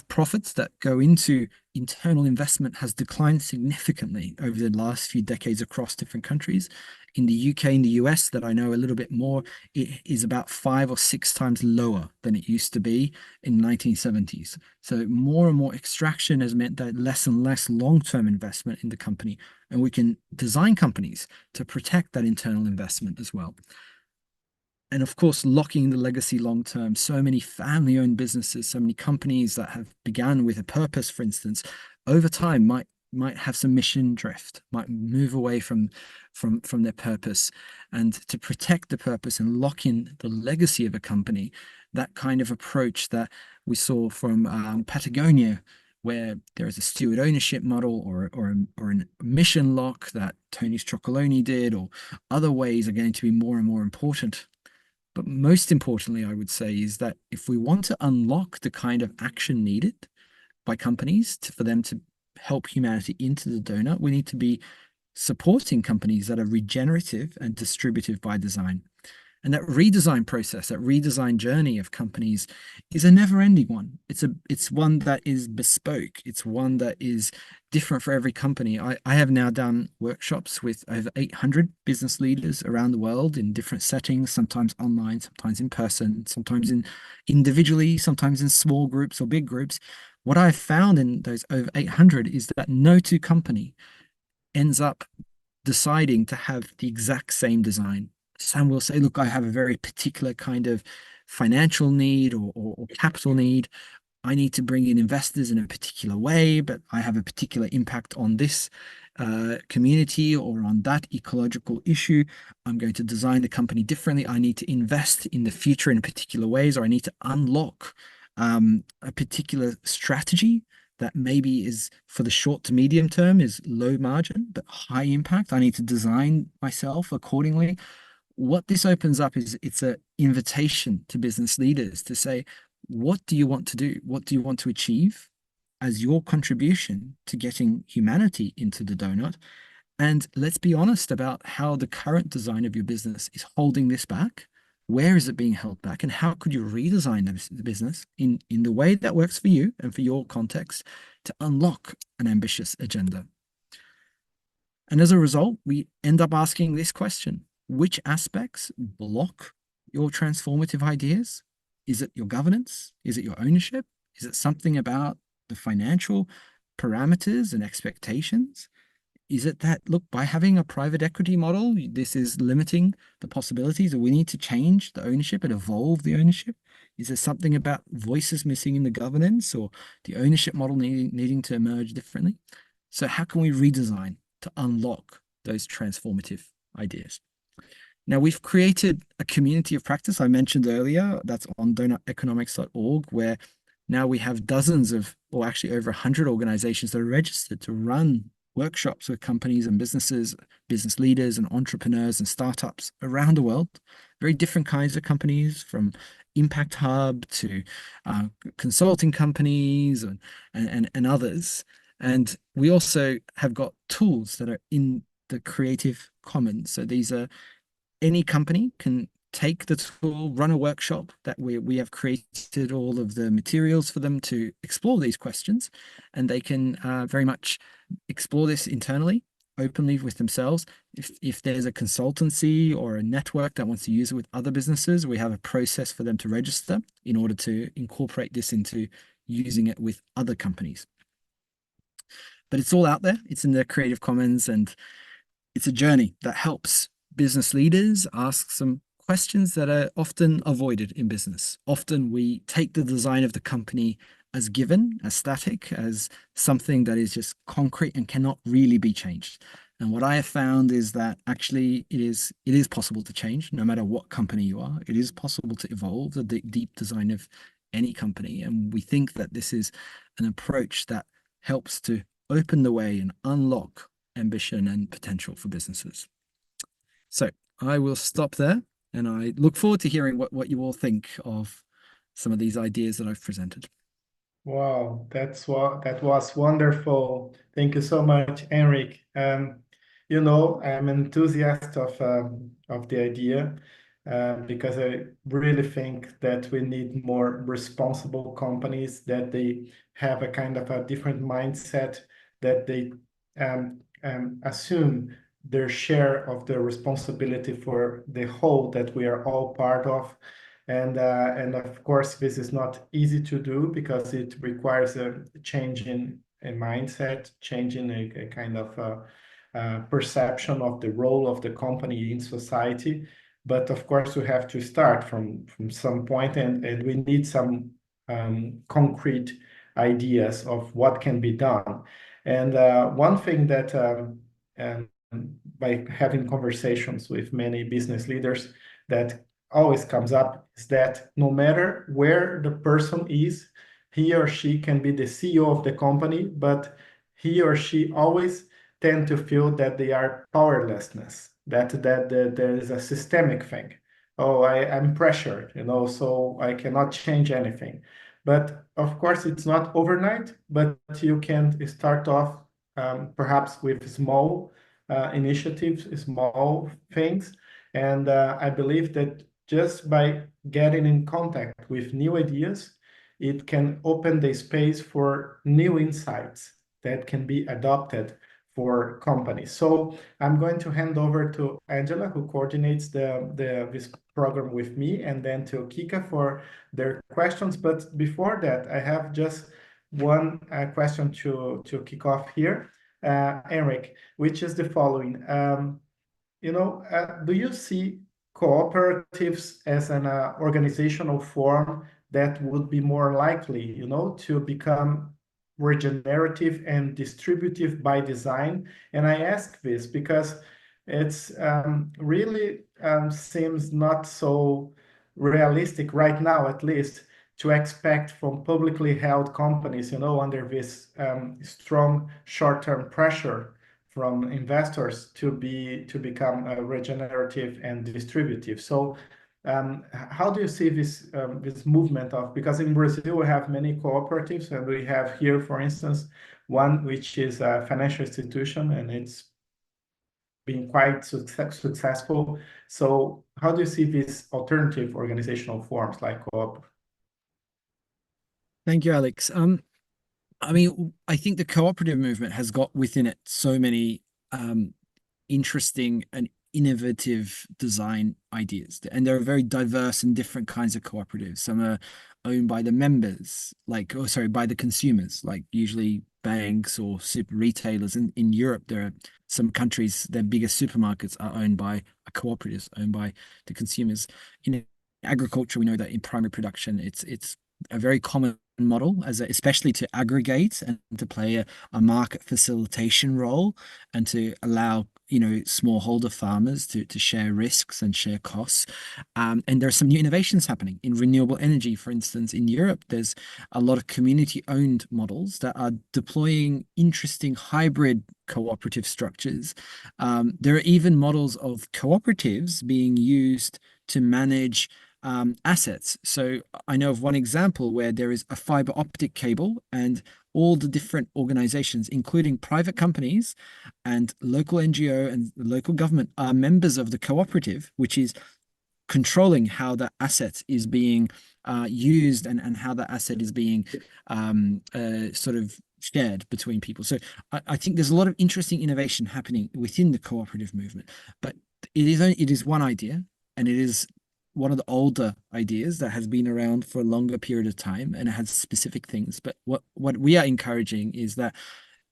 profits that go into internal investment has declined significantly over the last few decades across different countries. In the UK and the US, that I know a little bit more, it is about 5 or 6 times lower than it used to be in the 1970s. So more and more extraction has meant that less and less long-term investment in the company, and we can design companies to protect that internal investment as well. And of course, locking the legacy long term. So many family-owned businesses, so many companies that have begun with a purpose, for instance, over time might have some mission drift, might move away from their purpose. And to protect the purpose and lock in the legacy of a company, that kind of approach that we saw from Patagonia, where there is a steward ownership model or a mission lock that Tony's Chocolonely did, or other ways are going to be more and more important. But most importantly, I would say, is that if we want to unlock the kind of action needed by companies for them to help humanity into the donut, we need to be supporting companies that are regenerative and distributive by design. And that redesign process, that redesign journey of companies is a never-ending one. It's one that is bespoke. It's one that is different for every company. I have now done workshops with over 800 business leaders around the world in different settings, sometimes online, sometimes in person, sometimes individually, sometimes in small groups or big groups. What I've found in those over 800 is that no two company ends up deciding to have the exact same design. Some will say, look, I have a very particular kind of financial need or capital need. I need to bring in investors in a particular way, but I have a particular impact on this community or on that ecological issue. I'm going to design the company differently. I need to invest in the future in particular ways, or I need to unlock a particular strategy that maybe is for the short to medium term is low margin, but high impact. I need to design myself accordingly. What this opens up is it's an invitation to business leaders to say, what do you want to do? What do you want to achieve as your contribution to getting humanity into the donut? And let's be honest about how the current design of your business is holding this back. Where is it being held back? And how could you redesign the business in the way that works for you and for your context to unlock an ambitious agenda? And as a result, we end up asking this question: which aspects block your transformative ideas? Is it your governance? Is it your ownership? Is it something about the financial parameters and expectations? Is it that, look, by having a private equity model, this is limiting the possibilities, or we need to change the ownership and evolve the ownership? Is there something about voices missing in the governance, or the ownership model needing to emerge differently? So how can we redesign to unlock those transformative ideas? Now, we've created a community of practice I mentioned earlier that's on doughuteconomics.org, where now we have dozens of, or actually over 100 organizations that are registered to run workshops with companies and businesses, business leaders and entrepreneurs and startups around the world. Very different kinds of companies, from Impact Hub to consulting companies and others. And we also have got tools that are in the Creative Commons. So these are, any company can take the tool, run a workshop that we have created all of the materials for them to explore these questions, and they can very much explore this internally, openly with themselves. If there's a consultancy or a network that wants to use it with other businesses, we have a process for them to register in order to incorporate this into using it with other companies. But it's all out there. It's in the Creative Commons, and it's a journey that helps business leaders ask some questions that are often avoided in business. Often we take the design of the company as given, as static, as something that is just concrete and cannot really be changed. And what I have found is that actually it is possible to change no matter what company you are. It is possible to evolve the deep design of any company. And we think that this is an approach that helps to open the way and unlock ambition and potential for businesses. So I will stop there, and I look forward to hearing what you all think of some of these ideas that I've presented. Wow, that was wonderful. Thank you so much, Enric. I'm an enthusiast of the idea because I really think that we need more responsible companies, that they have a kind of a different mindset, that they assume their share of the responsibility for the whole that we are all part of. And of course, this is not easy to do because it requires a change in a mindset, change in a kind of perception of the role of the company in society. But of course, we have to start from some point, and we need some concrete ideas of what can be done. And one thing that by having conversations with many business leaders that always comes up is that no matter where the person is, he or she can be the CEO of the company, but he or she always tend to feel that they are powerlessness, that there is a systemic thing. Oh, I'm pressured, so I cannot change anything. But of course, it's not overnight, but you can start off perhaps with small initiatives, small things. And I believe that just by getting in contact with new ideas, it can open the space for new insights that can be adopted for companies. So I'm going to hand over to Angela, who coordinates this program with me, and then to Kika for their questions. But before that, I have just one question to kick off here, Enric, which is the following. Do you see cooperatives as an organizational form that would be more likely, to become regenerative and distributive by design? And I ask this because it's really seems not so realistic right now, at least, to expect from publicly held companies, under this strong short-term pressure from investors to become regenerative and distributive. So how do you see this movement of, because in Brazil we have many cooperatives, and we have here, for instance, one which is a financial institution, and it's been quite successful. So how do you see these alternative organizational forms like co-op? Thank you, Alex. I mean, I think the cooperative movement has got within it so many interesting and innovative design ideas, and there are very diverse and different kinds of cooperatives. Some are owned by the members, by the consumers, like usually banks or super retailers. In Europe, there are some countries, their biggest supermarkets are owned by a cooperative, owned by the consumers. In agriculture, we know that in primary production, it's a very common model, especially to aggregate and to play a market facilitation role, and to allow smallholder farmers to share risks and share costs. And there are some new innovations happening in renewable energy. For instance, in Europe, there's a lot of community-owned models that are deploying interesting hybrid cooperative structures. There are even models of cooperatives being used to manage assets. So I know of one example where there is a fiber optic cable, and all the different organizations, including private companies and local NGO and the local government, are members of the cooperative, which is controlling how the asset is being used, and how the asset is being sort of shared between people. So I think there's a lot of interesting innovation happening within the cooperative movement, but it is one idea, and it is one of the older ideas that has been around for a longer period of time, and it has specific things. But what we are encouraging is that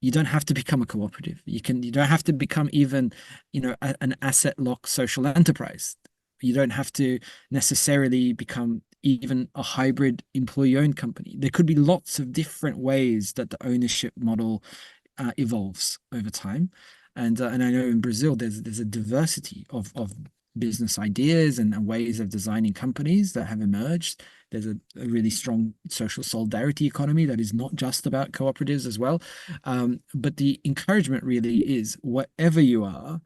You don't have to become a cooperative. You don't have to become even, an asset lock social enterprise. You don't have to necessarily become even a hybrid employee-owned company. There could be lots of different ways that the ownership model evolves over time. And I know in Brazil there's a diversity of business ideas and ways of designing companies that have emerged. There's a really strong social solidarity economy that is not just about cooperatives as well. But the encouragement really is wherever you are,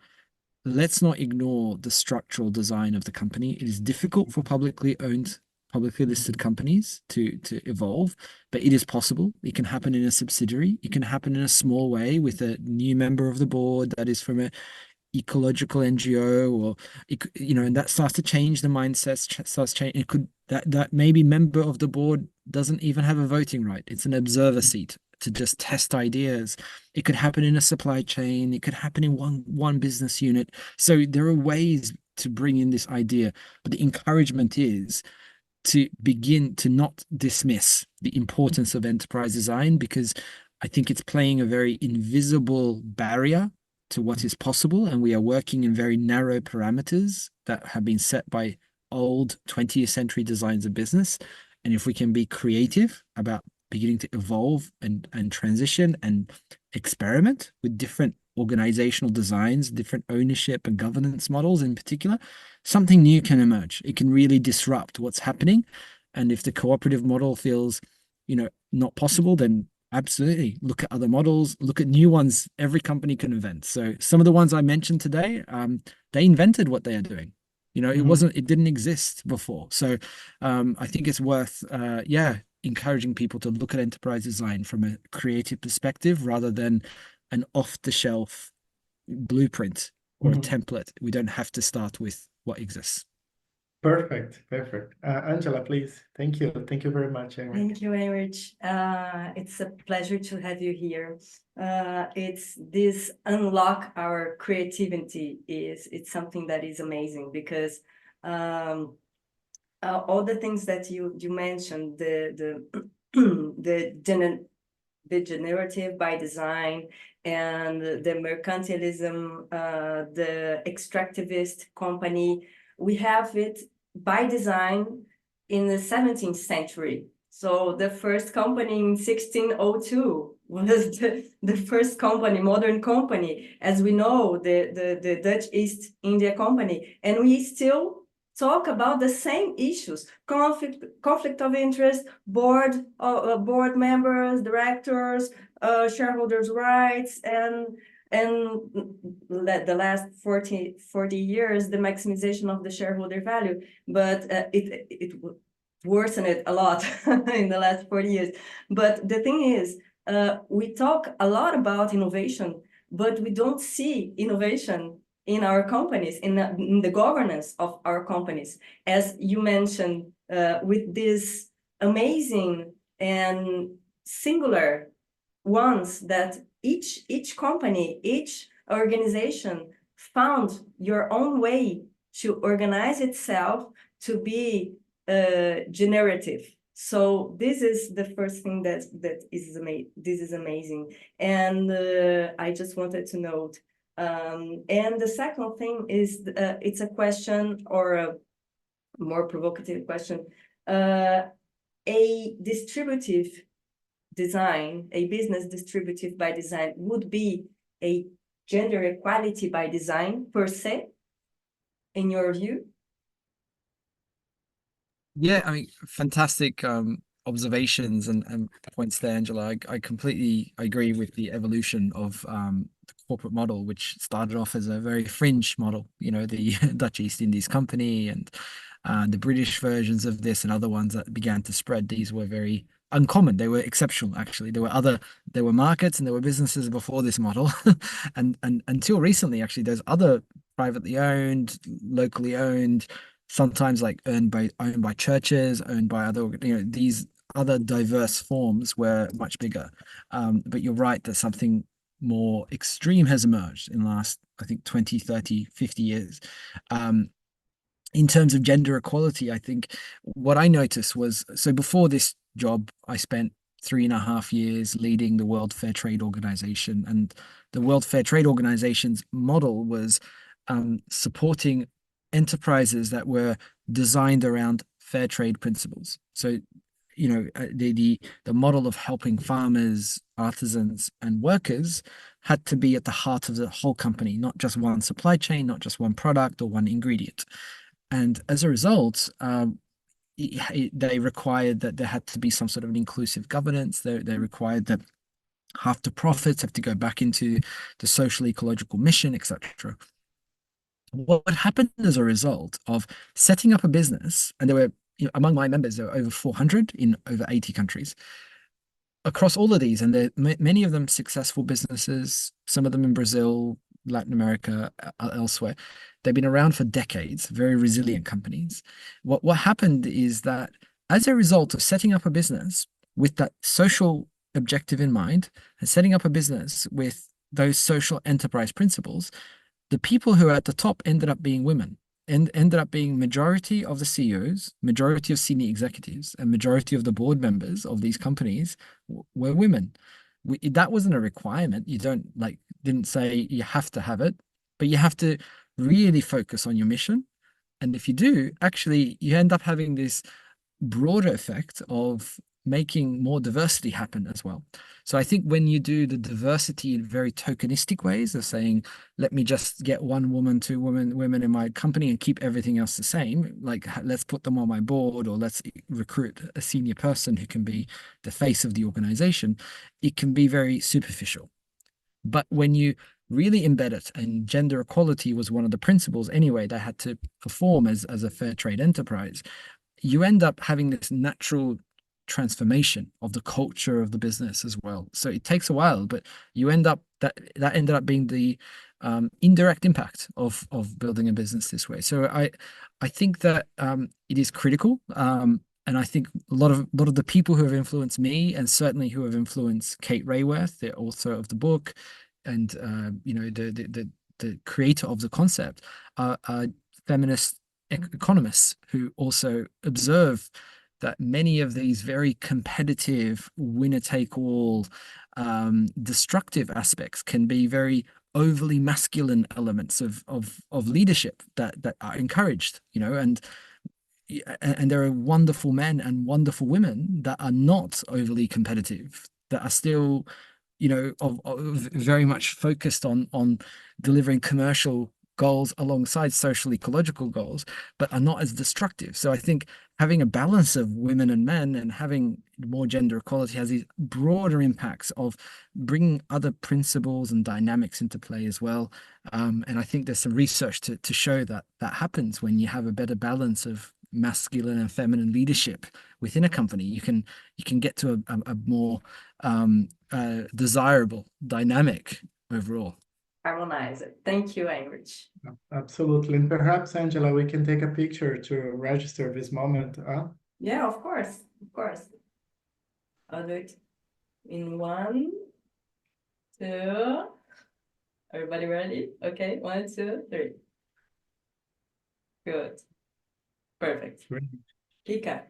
let's not ignore the structural design of the company. It is difficult for publicly listed companies to evolve, but it is possible. It can happen in a subsidiary. It can happen in a small way with a new member of the board that is from a ecological NGO, or and that starts to change the mindset, starts changing. It could that maybe member of the board doesn't even have a voting right. It's an observer seat to just test ideas. It could happen in a supply chain. It could happen in one business unit. So there are ways to bring in this idea, but the encouragement is to begin to not dismiss the importance of enterprise design, because I think it's playing a very invisible barrier to what is possible. And we are working in very narrow parameters that have been set by old 20th century designs of business. And if we can be creative about beginning to evolve and transition and experiment with different organizational designs, different ownership and governance models in particular, something new can emerge. It can really disrupt what's happening. And if the cooperative model feels, not possible, then absolutely look at other models, look at new ones every company can invent. So some of the ones I mentioned today, they invented what they are doing. It didn't exist before. So I think it's worth, encouraging people to look at enterprise design from a creative perspective rather than an off-the-shelf blueprint or a template. We don't have to start with what exists. Perfect, perfect. Angela, please. Thank you. Thank you very much, Erinch. Thank you, Erinch. It's a pleasure to have you here. It's this unlock our creativity it's something that is amazing, because all the things that you mentioned, the the generative by design and the mercantilism, the extractivist company, we have it by design in the 17th century. So the first company in 1602 was the first company, modern company, as we know, the Dutch East India Company. And we still talk about the same issues: conflict of interest, board members, directors, shareholders' rights, and the last 40 years, the maximization of the shareholder value. But it worsened it a lot in the last 40 years. But the thing is, we talk a lot about innovation, but we don't see innovation in our companies, in the governance of our companies. As you mentioned, with these amazing and singular ones that each company, each organization found your own way to organize itself to be generative. So this is the first thing that is amazing. This is amazing, and I just wanted to note. And the second thing is, it's a question, or a more provocative question. A distributive design, a business distributive by design, would be a gender equality by design per se, in your view? Yeah, I mean, fantastic observations and points there, Angela. I completely agree with the evolution of the corporate model, which started off as a very fringe model, the Dutch East Indies Company and the British versions of this and other ones that began to spread. These were very uncommon. They were exceptional, actually. There were markets and there were businesses before this model. and until recently, actually, there's other privately owned, locally owned, sometimes like owned by churches, owned by other, these other diverse forms were much bigger. But you're right that something more extreme has emerged in the last, I think, 20, 30, 50 years. In terms of gender equality, I think what I noticed was, so before this job, I spent 3.5 years leading the World Fair Trade Organization. And the World Fair Trade Organization's model was supporting enterprises that were designed around fair trade principles. So, the model of helping farmers, artisans, and workers had to be at the heart of the whole company, not just one supply chain, not just one product or one ingredient. And as a result, they required that there had to be some sort of an inclusive governance. They required that half the profits have to go back into the social ecological mission, etc. What happened as a result of setting up a business, and there were, among my members, there were over 400 in over 80 countries. Across all of these, and many of them successful businesses, some of them in Brazil, Latin America, elsewhere. They've been around for decades, very resilient companies. What happened is that as a result of setting up a business with that social objective in mind, and setting up a business with those social enterprise principles, the people who are at the top ended up being women, and ended up being majority of the CEOs, majority of senior executives, and majority of the board members of these companies were women. That wasn't a requirement. You didn't say you have to have it, but you have to really focus on your mission. And if you do, actually, you end up having this broader effect of making more diversity happen as well. So I think when you do the diversity in very tokenistic ways of saying, let me just get 1 woman, 2 women in my company and keep everything else the same, like let's put them on my board, or let's recruit a senior person who can be the face of the organization, it can be very superficial. But when you really embed it, and gender equality was one of the principles anyway, they had to perform as a fair trade enterprise, you end up having this natural transformation of the culture of the business as well. So it takes a while, but you end up that ended up being the indirect impact of building a business this way. So I think that it is critical, and I think a lot of the people who have influenced me, and certainly who have influenced Kate Raworth, the author of the book, and the creator of the concept, are feminist economists who also observe that many of these very competitive, winner-take-all, destructive aspects can be very overly masculine elements of leadership that are encouraged, and there are wonderful men and wonderful women that are not overly competitive, that are still, very much focused on delivering commercial goals alongside social ecological goals, but are not as destructive. So I think having a balance of women and men and having more gender equality has these broader impacts of bringing other principles and dynamics into play as well. And I think there's some research to show that happens when you have a better balance of masculine and feminine leadership within a company. You can get to a more desirable dynamic overall. Harmonize it. Thank you, Erinch. Absolutely. And perhaps, Angela, we can take a picture to register this moment. Yeah, of course. Of course. I'll do it in 1, 2. Everybody ready? Okay, 1, 2, 3. Good. Perfect. Great. Kika.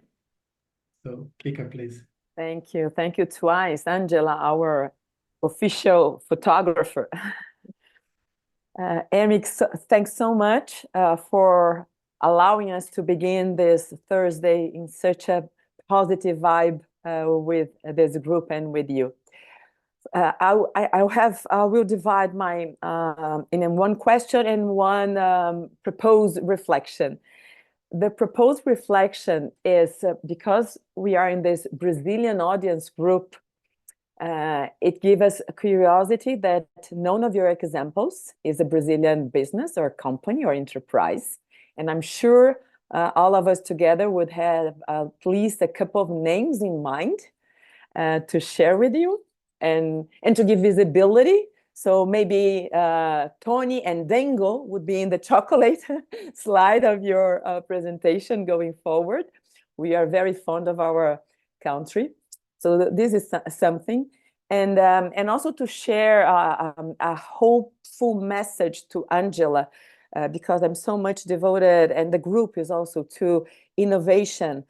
So, Kika, please. Thank you. Thank you twice, Angela, our official photographer. Erinch, thanks so much for allowing us to begin this Thursday in such a positive vibe with this group and with you. I will divide my in 1 question and 1 proposed reflection. The proposed reflection is because we are in this Brazilian audience group, it gives us a curiosity that none of your examples is a Brazilian business or company or enterprise. And I'm sure all of us together would have at least a couple of names in mind to share with you and to give visibility. So maybe Tony and Dango would be in the chocolate slide of your presentation going forward. We are very fond of our country. So this is something. And also to share a hopeful message to Angela, because I'm so much devoted, and the group is also to innovation.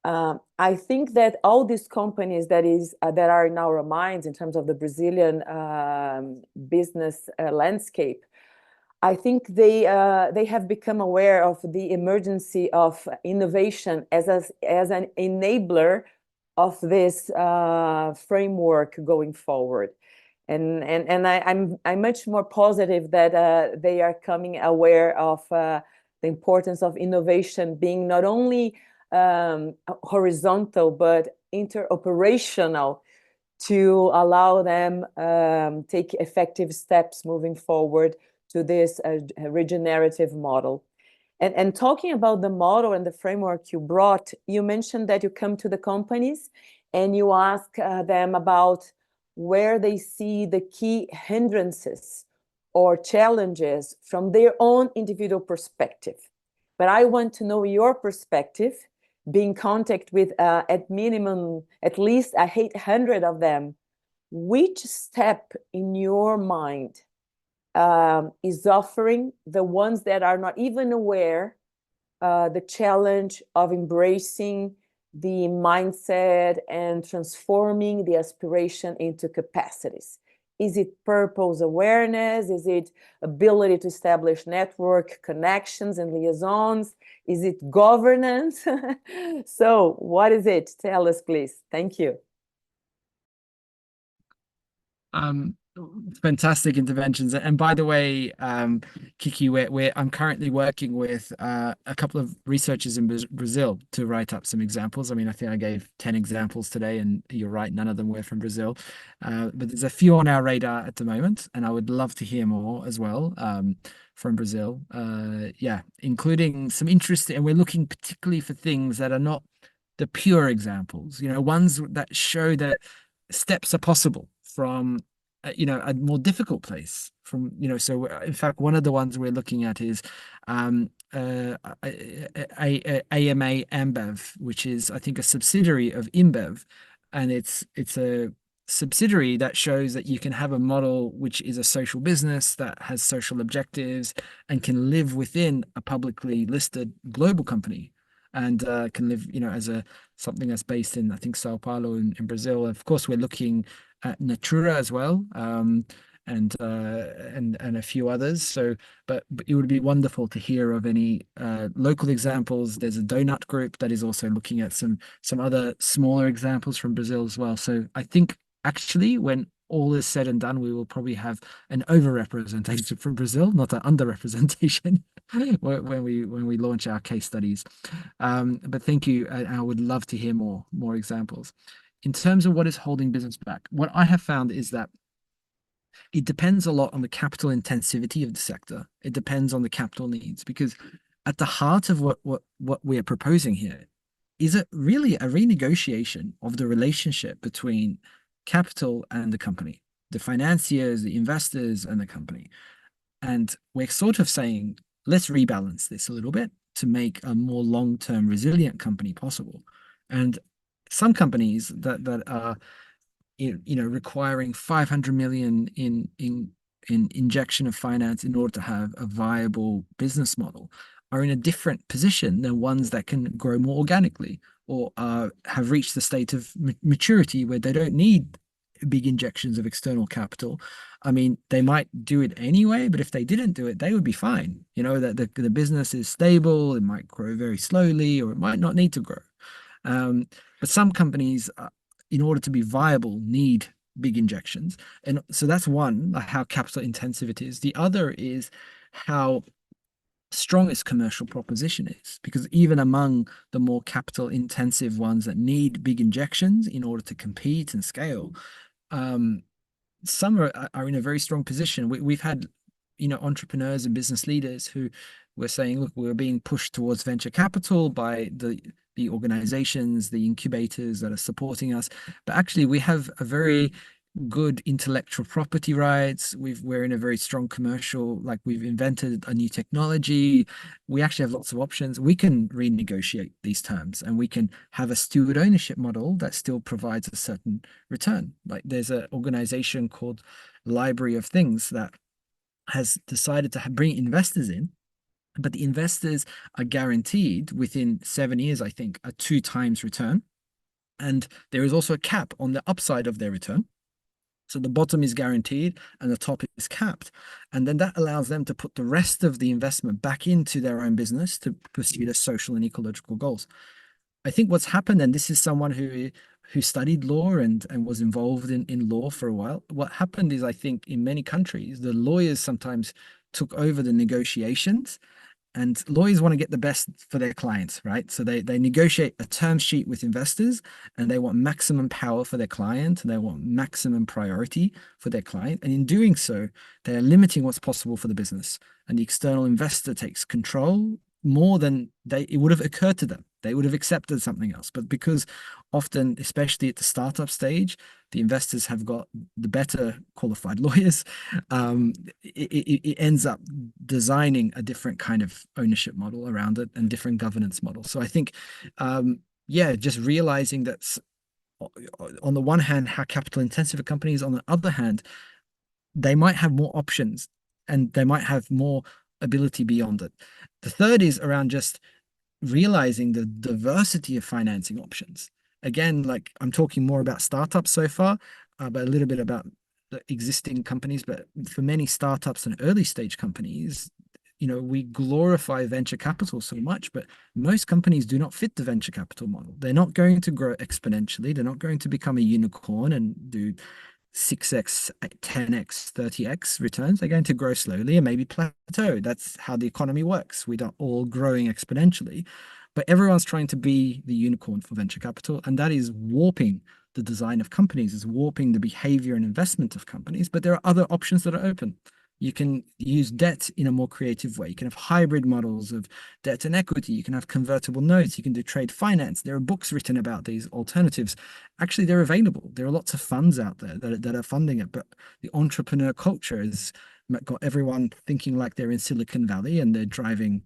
I think that all these companies that are in our minds in terms of the Brazilian business landscape, I think they have become aware of the emergency of innovation as an enabler of this framework going forward. And I'm much more positive that they are coming aware of the importance of innovation being not only horizontal but interoperational to allow them take effective steps moving forward to this regenerative model. And talking about the model and the framework you brought, you mentioned that you come to the companies and you ask them about where they see the key hindrances or challenges from their own individual perspective. But I want to know your perspective, being in contact with at minimum at least 800 of them. Which step in your mind is offering the ones that are not even aware the challenge of embracing the mindset and transforming the aspiration into capacities? Is it purpose awareness? Is it ability to establish network connections and liaisons? Is it governance? So what is it? Tell us, please. Thank you. Fantastic interventions. And by the way, Kiki, I'm currently working with a couple of researchers in Brazil to write up some examples. I mean, I think I gave 10 examples today, and you're right, none of them were from Brazil. But there's a few on our radar at the moment, and I would love to hear more as well from Brazil. Yeah, including some interest, and we're looking particularly for things that are not the pure examples, ones that show that steps are possible from a more difficult place from, so in fact, one of the ones we're looking at is AMA Ambev, which is, I think, a subsidiary of InBev. And it's a subsidiary that shows that you can have a model which is a social business that has social objectives and can live within a publicly listed global company, and can live, as something that's based in, I think, Sao Paulo in Brazil. Of course, we're looking at Natura as well, and a few others. So, but it would be wonderful to hear of any local examples. There's a donut group that is also looking at some other smaller examples from Brazil as well. So I think actually, when all is said and done, we will probably have an overrepresentation from Brazil, not an underrepresentation, when we launch our case studies. But thank you. I would love to hear more examples. In terms of what is holding business back, what I have found is that it depends a lot on the capital intensivity of the sector. It depends on the capital needs, because at the heart of what we are proposing here is it really a renegotiation of the relationship between capital and the company, the financiers, the investors, and the company. And we're sort of saying, let's rebalance this a little bit to make a more long-term resilient company possible. And some companies that are, requiring 500 million in injection of finance in order to have a viable business model are in a different position than ones that can grow more organically, or have reached the state of maturity where they don't need big injections of external capital. I mean, they might do it anyway, but if they didn't do it, they would be fine. That the business is stable, it might grow very slowly, or it might not need to grow. But some companies, in order to be viable, need big injections. And so that's one, how capital intensive it is. The other is how strong its commercial proposition is, because even among the more capital intensive ones that need big injections in order to compete and scale, some are in a very strong position. We've had, entrepreneurs and business leaders who were saying, look, we're being pushed towards venture capital by the organizations, the incubators that are supporting us. But actually, we have a very good intellectual property rights. We're in a very strong commercial, like we've invented a new technology. We actually have lots of options. We can renegotiate these terms, and we can have a steward ownership model that still provides a certain return. Like there's an organization called Library of Things that has decided to bring investors in but the investors are guaranteed within 7 years, I think, a 2x return. And there is also a cap on the upside of their return. So the bottom is guaranteed and the top is capped. And then that allows them to put the rest of the investment back into their own business to pursue their social and ecological goals. I think what's happened, and this is someone who studied law and was involved in law for a while. What happened is, I think in many countries, the lawyers sometimes took over the negotiations, and lawyers want to get the best for their clients, right? So they negotiate a term sheet with investors, and they want maximum power for their client, and they want maximum priority for their client. And in doing so, they are limiting what's possible for the business. And the external investor takes control more than it would have occurred to them. They would have accepted something else. But because often, especially at the startup stage, the investors have got the better qualified lawyers, it ends up designing a different kind of ownership model around it and different governance models. So I think, yeah, just realizing that on the one hand, how capital intensive a company is, on the other hand, they might have more options and they might have more ability beyond it. The third is around just realizing the diversity of financing options. Again, like I'm talking more about startups so far, but a little bit about the existing companies. But for many startups and early stage companies, we glorify venture capital so much, but most companies do not fit the venture capital model. They're not going to grow exponentially. They're not going to become a unicorn and do 6x, 10x, 30x returns. They're going to grow slowly and maybe plateau. That's how the economy works. We're not all growing exponentially, but everyone's trying to be the unicorn for venture capital. And that is warping the design of companies, is warping the behavior and investment of companies. But there are other options that are open. You can use debt in a more creative way. You can have hybrid models of debt and equity. You can have convertible notes. You can do trade finance. There are books written about these alternatives. Actually, they're available. There are lots of funds out there that are funding it. But the entrepreneur culture has got everyone thinking like they're in Silicon Valley and they're driving,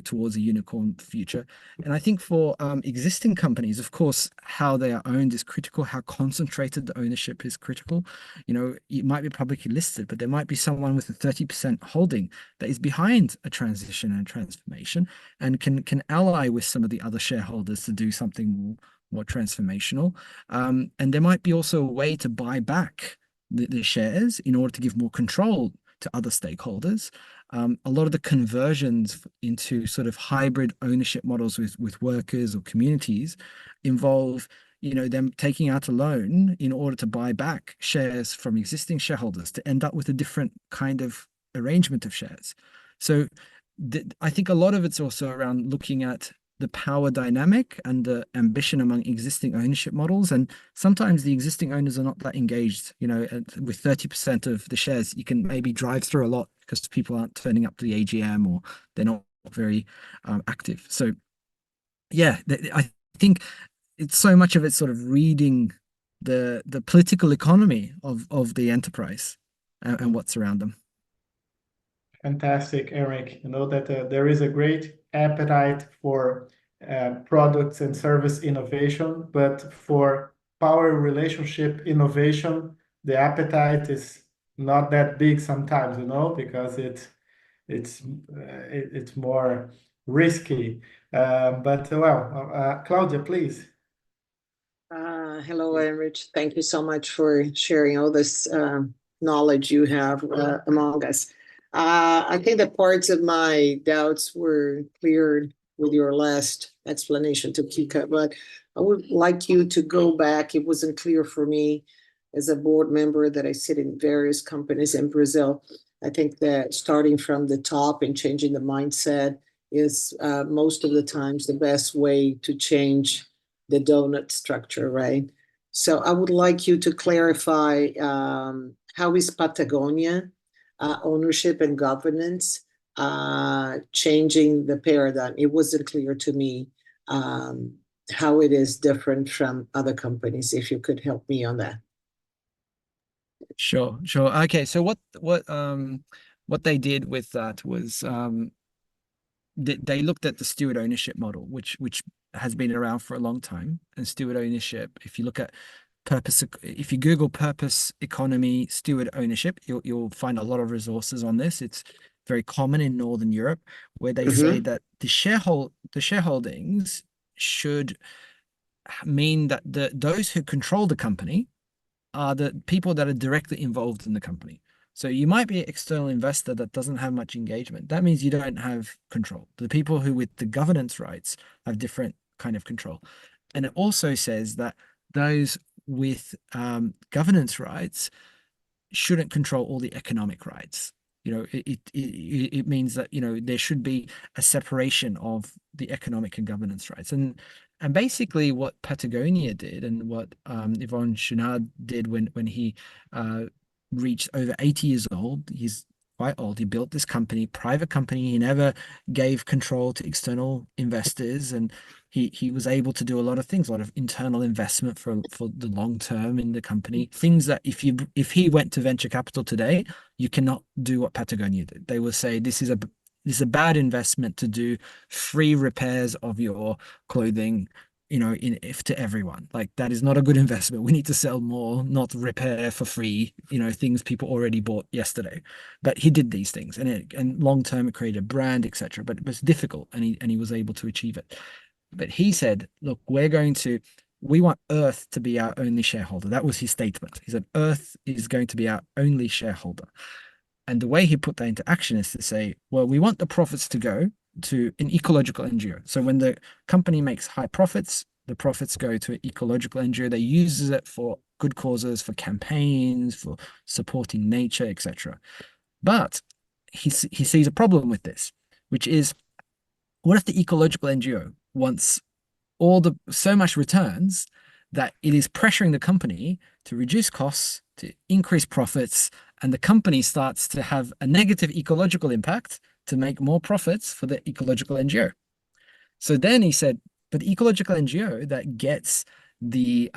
towards a unicorn future. And I think for existing companies, of course, how they are owned is critical. How concentrated the ownership is critical. It might be publicly listed, but there might be someone with a 30% holding that is behind a transition and transformation and can ally with some of the other shareholders to do something more transformational. And there might be also a way to buy back the shares in order to give more control to other stakeholders. A lot of the conversions into sort of hybrid ownership models with workers or communities involve them taking out a loan in order to buy back shares from existing shareholders to end up with a different kind of arrangement of shares. So I think a lot of it's also around looking at the power dynamic and the ambition among existing ownership models. And sometimes the existing owners are not that engaged. With 30% of the shares, you can maybe drive through a lot because people aren't turning up to the AGM or they're not very active. So yeah, I think it's so much of it sort of reading the political economy of the enterprise and what's around them. Fantastic, Eric. That there is a great appetite for products and service innovation, but for power relationship innovation, the appetite is not that big sometimes, because it's more risky. But Claudia, please. Hello, Erinch. Thank you so much for sharing all this knowledge you have among us. I think that parts of my doubts were cleared with your last explanation to Kika, but I would like you to go back. It wasn't clear for me as a board member that I sit in various companies in Brazil. I think that starting from the top and changing the mindset is most of the times the best way to change the donut structure, right? So I would like you to clarify how is Patagonia ownership and governance changing the paradigm? It wasn't clear to me how it is different from other companies. If you could help me on that. Sure. Okay, so what they did with that was they looked at the steward ownership model, which has been around for a long time. And steward ownership, if you look at if you Google purpose economy steward ownership, you'll find a lot of resources on this. It's very common in Northern Europe, where they say that the shareholdings should mean that those who control the company are the people that are directly involved in the company. So you might be an external investor that doesn't have much engagement. That means you don't have control. The people who with the governance rights have different kind of control. And it also says that those with governance rights shouldn't control all the economic rights. It means that, there should be a separation of the economic and governance rights. And basically what Patagonia did and what Erinch Sahan did when he reached over 80 years old, he's quite old. He built this company, private company. He never gave control to external investors, and he was able to do a lot of things, a lot of internal investment for the long term in the company. Things that if he went to venture capital today, you cannot do what Patagonia did. They will say this is a bad investment to do free repairs of your clothing, to everyone. Like, that is not a good investment. We need to sell more, not repair for free, things people already bought yesterday. But he did these things, and long term it created a brand, etc. But it was difficult, and he was able to achieve it. But he said, look, we want Earth to be our only shareholder. That was his statement. He said, Earth is going to be our only shareholder. And the way he put that into action is to say, well, we want the profits to go to an ecological NGO. So when the company makes high profits, the profits go to an ecological NGO. They use it for good causes, for campaigns, for supporting nature, etc. But he sees a problem with this, which is, what if the ecological NGO wants so much returns that it is pressuring the company to reduce costs, to increase profits, and the company starts to have a negative ecological impact to make more profits for the ecological NGO. So then he said, but the ecological NGO that gets the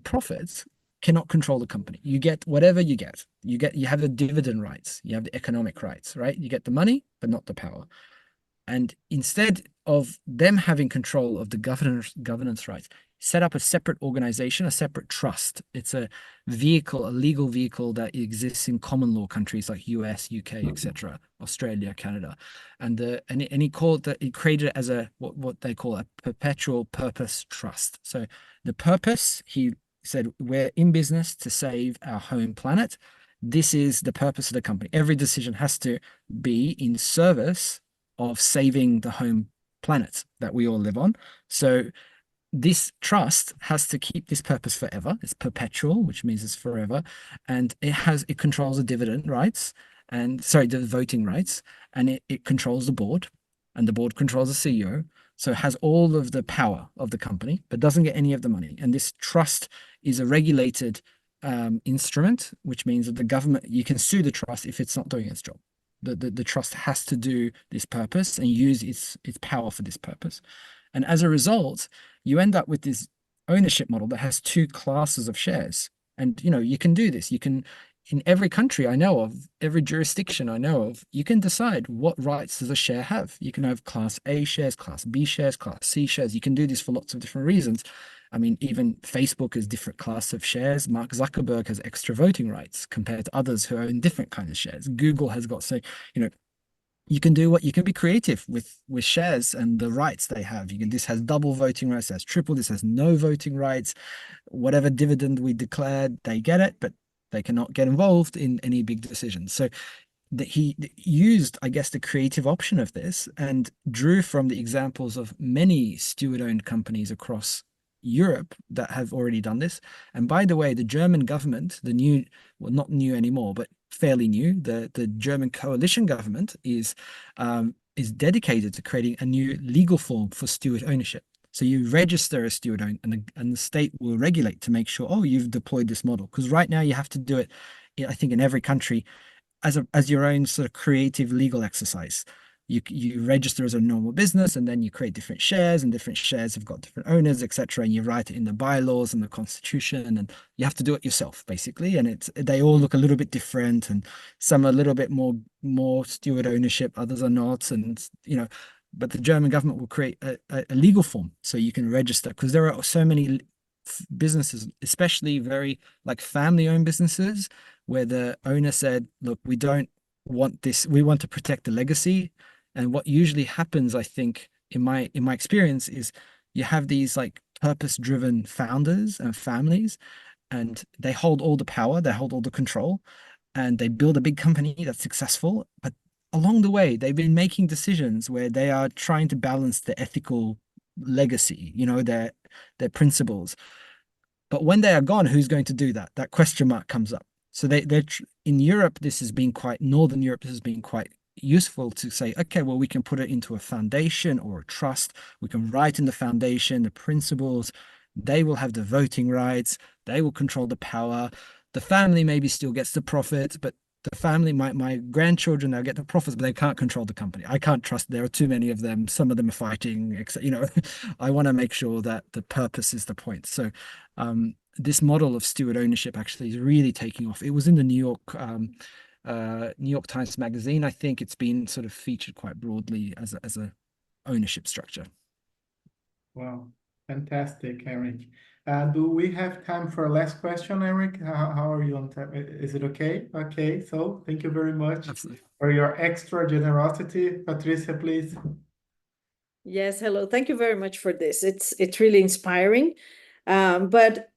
profits cannot control the company. You get whatever you get. You have the dividend rights, you have the economic rights, right? You get the money, but not the power. And instead of them having control of the governance rights, set up a separate organization, a separate trust. It's a legal vehicle that exists in common law countries like US, UK, etc., Australia, Canada. And he called that, he created it as what they call a perpetual purpose trust. So the purpose, he said, we're in business to save our home planet. This is the purpose of the company. Every decision has to be in service of saving the home planet that we all live on. So this trust has to keep this purpose forever. It's perpetual, which means it's forever. And it controls the dividend rights the voting rights, and it controls the board, and the board controls the CEO. So it has all of the power of the company, but doesn't get any of the money. And this trust is a regulated instrument, which means that the government, you can sue the trust if it's not doing its job. The trust has to do this purpose and use its power for this purpose. And as a result, you end up with this ownership model that has two classes of shares. And, you can do this. You can, in every country I know of, every jurisdiction I know of, you can decide what rights does a share have. You can have Class A shares, Class B shares, Class C shares. You can do this for lots of different reasons. I mean, even Facebook has different class of shares. Mark Zuckerberg has extra voting rights compared to others who own different kinds of shares. Google has got, you can be creative with shares and the rights they have. This has double voting rights, this has triple, this has no voting rights. Whatever dividend we declared, they get it, but they cannot get involved in any big decisions. So he used, I guess, the creative option of this and drew from the examples of many steward-owned companies across Europe that have already done this. And by the way, the German government, not new anymore, but fairly new, the German coalition government is dedicated to creating a new legal form for steward ownership. So you register a steward own, and the state will regulate to make sure, you've deployed this model. Because right now you have to do it, I think, in every country as your own sort of creative legal exercise. You register as a normal business, and then you create different shares, and different shares have got different owners, etc. And you write it in the bylaws and the constitution, and you have to do it yourself, basically. And they all look a little bit different, and some are a little bit more steward ownership, others are not, and But the German government will create a legal form so you can register, because there are so many businesses, especially very like family-owned businesses, where the owner said, "Look, we don't we want to protect the legacy. And what usually happens, I think, in my experience, is you have these like purpose-driven founders and families, and they hold all the power, they hold all the control, and they build a big company that's successful. But along the way, they've been making decisions where they are trying to balance the ethical legacy, their principles. But when they are gone, who's going to do that? That question mark comes up. So they're in Europe, Northern Europe, this has been quite useful to say, okay, well, we can put it into a foundation or a trust. We can write in the foundation the principles. They will have the voting rights. They will control the power. The family maybe still gets the profits, but the family, my grandchildren, they'll get the profits, but they can't control the company. I can't trust. There are too many of them. Some of them are fighting. I want to make sure that the purpose is the point. So this model of steward ownership actually is really taking off. It was in the New York Times Magazine. I think it's been sort of featured quite broadly as a ownership structure. Wow, fantastic, Erinch. Do we have time for a last question, Erinch? How are you on time? Is it okay? Okay, so thank you very much Absolutely. for your extra generosity. Patricia, please. Yes, hello. Thank you very much for this. It's really inspiring. But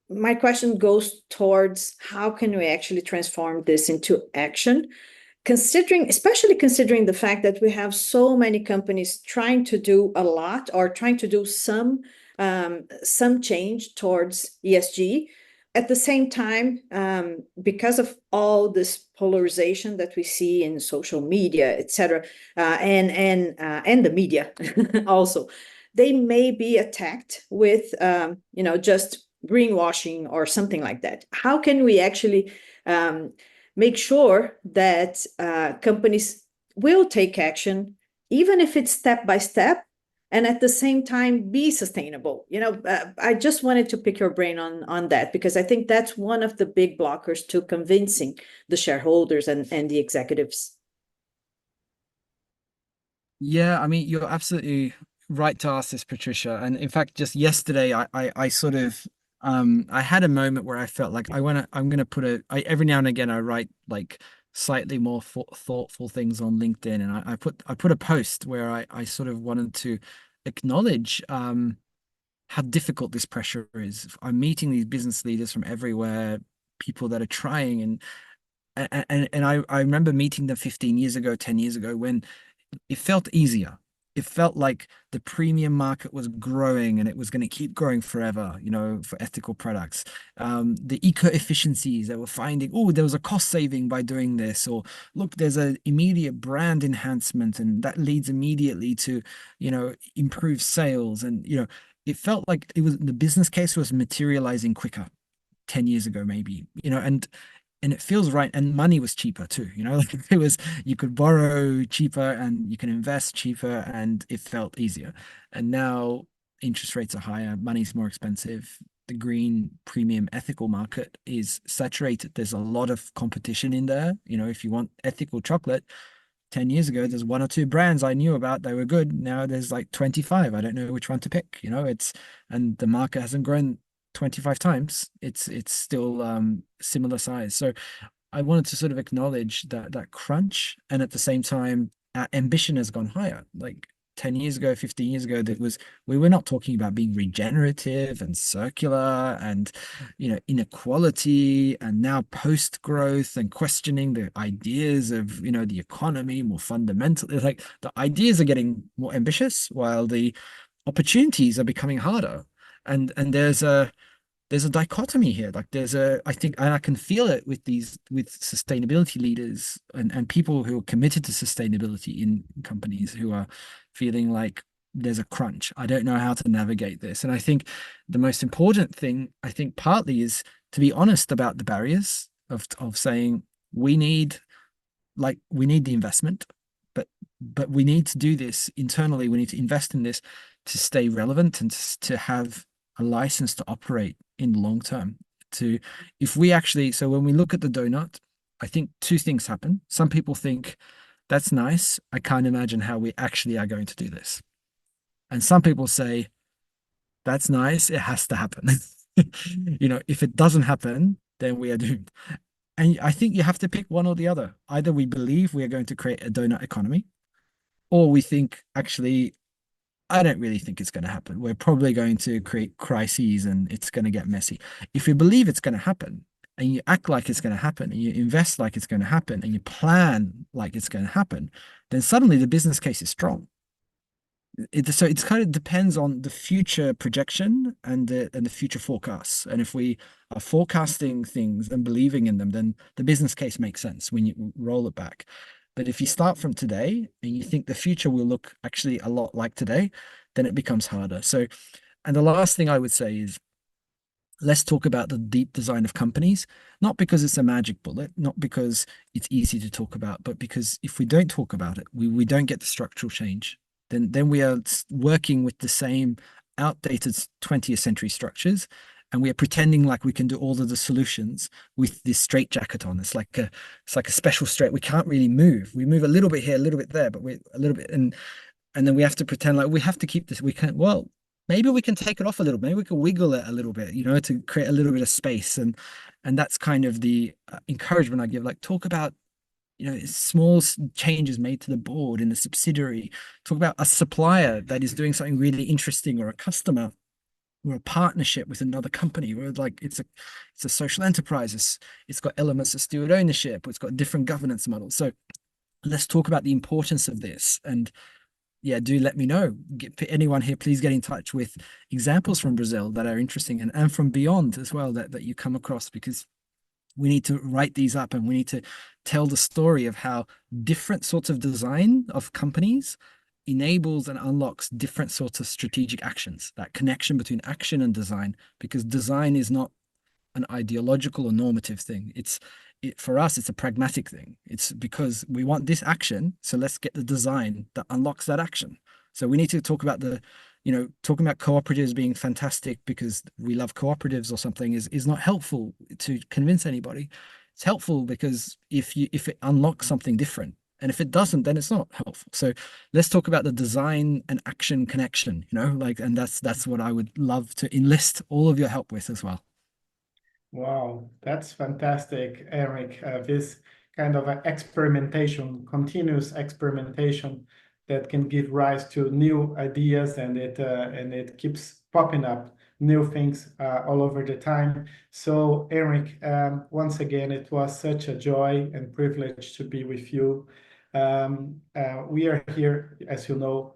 my question goes towards how can we actually transform this into action, especially considering the fact that we have so many companies trying to do a lot or trying to do some change towards ESG. At the same time, because of all this polarization that we see in social media, etc., and the media also, they may be attacked with just greenwashing or something like that. How can we actually make sure that companies will take action, even if it's step by step, and at the same time be sustainable? I just wanted to pick your brain on that, because I think that's one of the big blockers to convincing the shareholders and the executives. Yeah, I mean, you're absolutely right to ask this, Patricia. And in fact, just yesterday, I sort of I had a moment where I felt like I'm gonna every now and again I write like slightly more thoughtful things on LinkedIn, and I put a post where I sort of wanted to acknowledge how difficult this pressure is. I'm meeting these business leaders from everywhere, people that are trying, and I remember meeting them 15 years ago, 10 years ago, when it felt easier. It felt like the premium market was growing and it was going to keep growing forever, for ethical products. The eco efficiencies that we're finding, there was a cost saving by doing this, or look, there's an immediate brand enhancement and that leads immediately to, improved sales. And, it felt like the business case was materializing quicker 10 years ago, maybe, and it feels right. And money was cheaper too, like you could borrow cheaper and you can invest cheaper, and it felt easier. And now interest rates are higher, money's more expensive. The green premium ethical market is saturated. There's a lot of competition in there. If you want ethical chocolate, 10 years ago, there's one or two brands I knew about. They were good. Now there's like 25. I don't know which one to pick, and the market hasn't grown 25 times. It's still similar size. So I wanted to sort of acknowledge that crunch, and at the same time our ambition has gone higher. Like 10 years ago, 15 years ago, we were not talking about being regenerative and circular and inequality, and now post growth and questioning the ideas of the economy more fundamentally. Like the ideas are getting more ambitious while the opportunities are becoming harder. And there's a dichotomy here. Like I think, and I can feel it with sustainability leaders and people who are committed to sustainability in companies, who are feeling like there's a crunch. I don't know how to navigate this. And I think the most important thing, partly, is to be honest about the barriers of saying we need the investment, but we need to do this internally. We need to invest in this to stay relevant and to have a license to operate in the long term. So when we look at the donut, I think two things happen. Some people think, that's nice, I can't imagine how we actually are going to do this. And some people say, that's nice, it has to happen. If it doesn't happen, then we are doomed. And I think you have to pick one or the other. Either we believe we are going to create a donut economy, or we think, actually, I don't really think it's going to happen. We're probably going to create crises and it's going to get messy. If you believe it's going to happen, and you act like it's going to happen, and you invest like it's going to happen, and you plan like it's going to happen, then suddenly the business case is strong. So it's kind of depends on the future projection and the future forecasts. And if we are forecasting things and believing in them, then the business case makes sense when you roll it back. But if you start from today and you think the future will look actually a lot like today, then it becomes harder. So, and the last thing I would say is, let's talk about the deep design of companies, not because it's a magic bullet, not because it's easy to talk about, but because if we don't talk about it, we don't get the structural change. Then we are working with the same outdated 20th century structures, and we are pretending like we can do all of the solutions with this straitjacket on. It's like a special straight. We can't really move. We move a little bit here, a little bit there, but we're a little bit, and then we have to pretend like we have to keep this. We can't. Well, maybe we can take it off a little. Maybe we can wiggle it a little bit, to create a little bit of space. And that's kind of the encouragement I give. Like, talk about small changes made to the board in the subsidiary. Talk about a supplier that is doing something really interesting, or a customer, or a partnership with another company, where like it's a social enterprise. It's got elements of steward ownership. It's got different governance models. So let's talk about the importance of this. And yeah, do let me know. Anyone here, please get in touch with examples from Brazil that are interesting, and from beyond as well, that you come across, because we need to write these up, and we need to tell the story of how different sorts of design of companies enables and unlocks different sorts of strategic actions, that connection between action and design, because design is not an ideological or normative thing. For us, it's a pragmatic thing. It's because we want this action, so let's get the design that unlocks that action. So we need to talk about talking about cooperatives being fantastic because we love cooperatives or something is not helpful to convince anybody. It's helpful because if it unlocks something different, and if it doesn't, then it's not helpful. So let's talk about the design and action connection, and that's what I would love to enlist all of your help with as well. Wow, that's fantastic, Eric. This kind of experimentation, continuous experimentation that can give rise to new ideas, and it keeps popping up new things all over the time. So, Eric, once again, it was such a joy and privilege to be with you. We are here, as you know,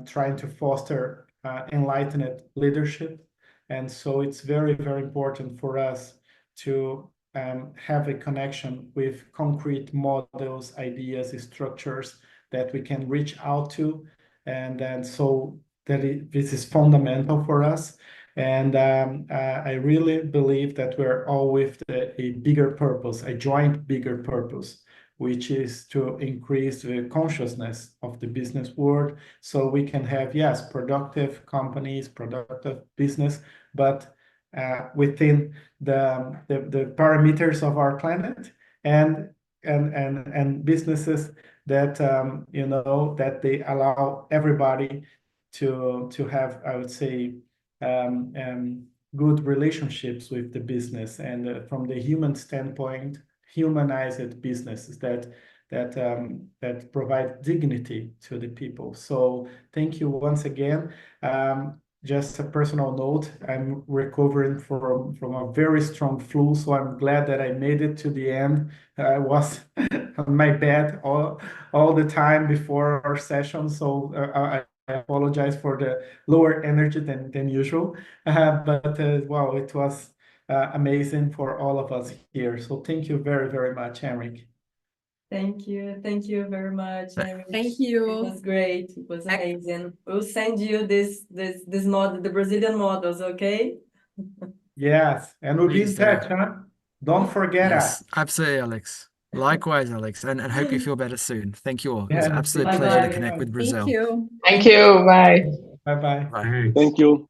trying to foster enlightened leadership. And so it's very, very important for us to have a connection with concrete models, ideas, structures that we can reach out to. And so this is fundamental for us. And I really believe that we're all with a bigger purpose, a joint bigger purpose, which is to increase the consciousness of the business world, so we can have, yes, productive companies, productive business, but within the parameters of our planet, and businesses that that they allow everybody to have, I would say, good relationships with the business, and from the human standpoint, humanized businesses that provide dignity to the people. So thank you once again. Just a personal note, I'm recovering from a very strong flu, so I'm glad that I made it to the end. I was on my bed all the time before our session, so I apologize for the lower energy than usual. But wow, it was amazing for all of us here. So thank you very, very much, Eric. Thank you very much, Erinch. Thank you. It was great. It was amazing. We'll send you this model, the Brazilian models, okay? Yes, and we'll be in Please do. touch, huh? Don't forget us. Yes, absolutely, Alex. Likewise, Alex, and hope you feel better soon. Thank you all. It was an Yeah, absolute bye-bye. pleasure to connect with Brazil. Thank you. Thank you. Bye. Bye-bye. Bye. Thank you.